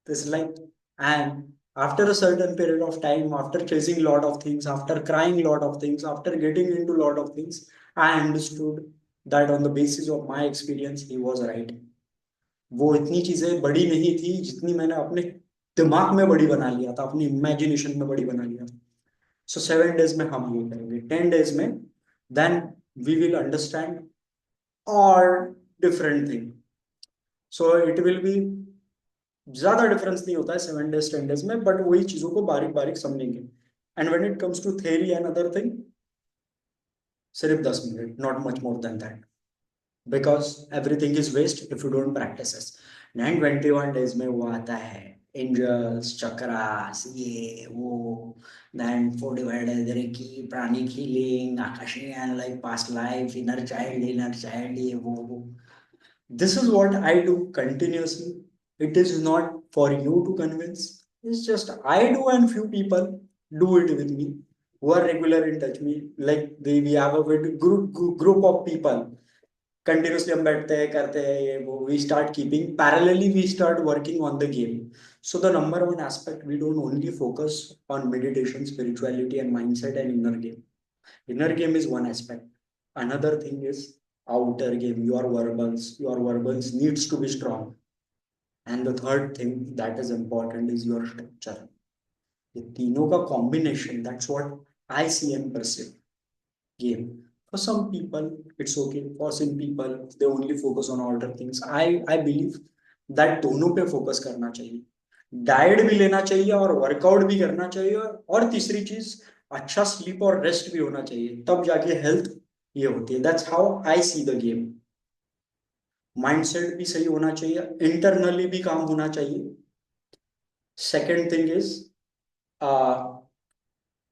तो it's like I am After a certain period of time, after chasing a lot of things, after crying a lot of things, after getting into a lot of things, I understood that on the basis of my experience, he was right. वो इतनी चीजें बड़ी नहीं थी जितनी मैंने अपने दिमाग में बड़ी बना लिया था, अपनी इमेजिनेशन में बड़ी बना लिया था. सो 7 days में हम ये करेंगे, 10 days में देन वी विल अंडरस्टैंड और different thing. So it will be, ज्यादा डिफरेंस नहीं होता है 7 days 10 days में, बट वही चीजों को बारीक बारीक समझेंगे. And when it comes to theory and other thing, सिर्फ 10 minute, not much more than that, because everything is waste if you don't practice. 921 days में वो आता है, एंजल्स, चक्रास, ये वो, then 45 days की प्राणिक हीलिंग, आकाशीय like past life, inner child, ये वो. This is what I do continuously. It is not for you to convince. It's just I do and few people do it with me who are regular in touch me. Like we have a group of people. Continuously हम बैठते हैं, करते हैं ये वो. We start keeping parallelly. We start working on the game. So the number one aspect, we don't only focus on meditation, spirituality, and mindset and inner game. Inner game is one aspect. Another thing is outer game, your verbals needs to be strong. And the third thing that is important is your structure. The तीनों का combination, that's what I see and perceive game. For some people it's okay, for some people they only focus on outer things. I believe that दोनों पे focus करना चाहिए. Diet भी लेना चाहिए और वर्कआउट भी करना चाहिए, और तीसरी चीज अच्छा स्लीप और रेस्ट भी होना चाहिए, तब जाके हेल्थ ये होती है. That's how I see the game. Mindset भी सही होना चाहिए, इंटरनली भी काम होना चाहिए. सेकेंड थिंग इज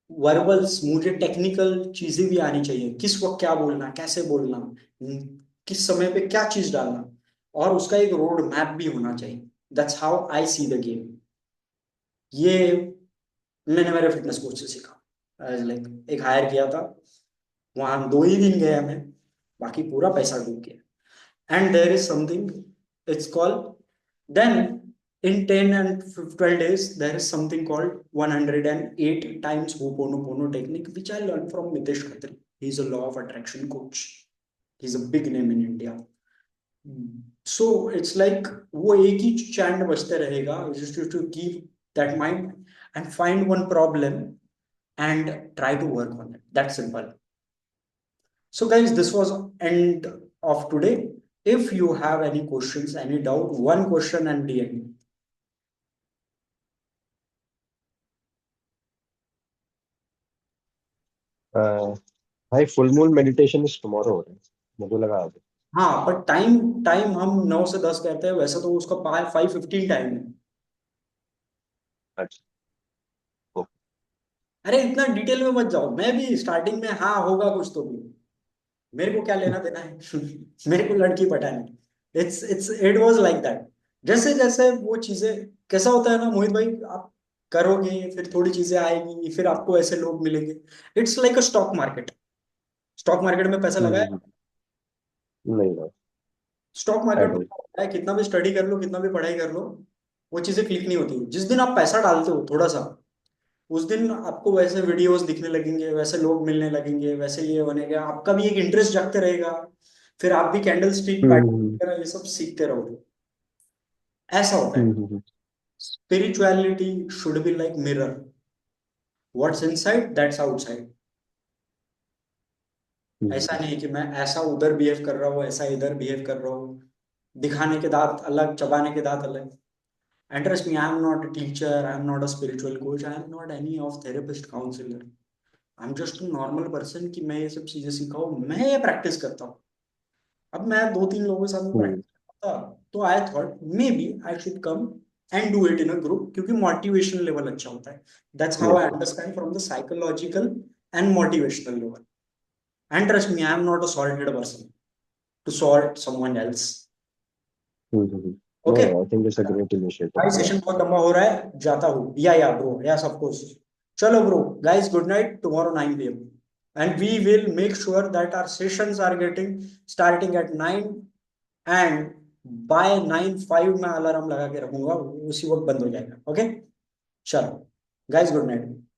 वर्बल्स, मुझे टेक्निकल चीजें भी आनी चाहिए, किस वक्त क्या बोलना, कैसे बोलना, किस समय पे क्या चीज डालना, और उसका एक रोड मैप भी होना चाहिए. That's how I see the game. ये मैंने मेरे फिटनेस कोच से सीखा. लाइक एक हायर किया था, वहां 2 ही दिन गया मैं, बाकी पूरा पैसा डूब गया. And there is something, it's called, then in 10 and 12 days there is something called 108 times Ho'oponopono technique, which I learned from Mitesh Khatri. He's a law of attraction coach. He's a big name in India. So it's like वो एक ही chant बजते रहेगा, just to keep that mind and find one problem and try to work on it. That's simple. So guys, this was end of today. If you have any questions, any doubt, one question and DM. भाई full moon meditation is tomorrow हो रहा है, मुझे लगा अभी. हाँ, पर time time हम 9 से 10 कहते हैं, वैसे तो उसका 5:15 टाइम है. अच्छा. ओके. अरे इतना डिटेल में मत जाओ, मैं भी स्टार्टिंग में हाँ होगा कुछ तो भी, मेरे को क्या लेना देना है. मेरे को लड़की Patani. It was like that. जैसे जैसे वो चीजें, कैसा होता है ना मोहित भाई, आप करोगे फिर थोड़ी चीजें आएगी, फिर आपको ऐसे लोग मिलेंगे. It's like a stock market. Stock market में पैसा लगाया, नहीं ना. Stock I market don't. में कितना भी स्टडी कर लो, कितना भी पढ़ाई कर लो, वो चीजें क्लिक नहीं होती. जिस दिन आप पैसा डालते हो थोड़ा सा, उस दिन आपको वैसे वीडियोस दिखने लगेंगे, वैसे लोग मिलने लगेंगे, वैसे ये बनेगा, आपका भी एक इंटरेस्ट जागते रहेगा, फिर आप भी कैंडल स्टिक पैटर्न ये सब सीखते रहोगे. ऐसा होता है. Spirituality should be like mirror. What's inside that's outside. ऐसा नहीं कि मैं ऐसा उधर बिहेव कर रहा हूँ, ऐसा इधर बिहेव कर रहा हूँ, दिखाने के दांत अलग, चबाने के दांत अलग. And trust me, I am not a teacher, I am not a spiritual coach, I am not any of therapist, counselor. I'm just a normal person कि मैं ये सब चीजें सीखा हूँ, मैं ये प्रैक्टिस करता हूँ. अब मैं 2-3 लोगों के साथ में प्रैक्टिस करता, तो I thought maybe I should come and do it in a group, क्योंकि मोटिवेशन लेवल अच्छा होता है. That's how I understand from the psychological and motivational level. And trust me, I am not a sorted person to sort someone else. Okay, I think it's a great initiative. भाई session बहुत लंबा हो रहा है, जाता हूँ. Yeah bro, yes of course. चलो bro, guys, good night. Tomorrow 9 p.m. and we will make sure that our sessions are getting starting at 9, and by 9:05 मैं अलार्म लगा के रखूंगा, उसी वक्त बंद हो जाएगा. ओके. चलो guys, good night.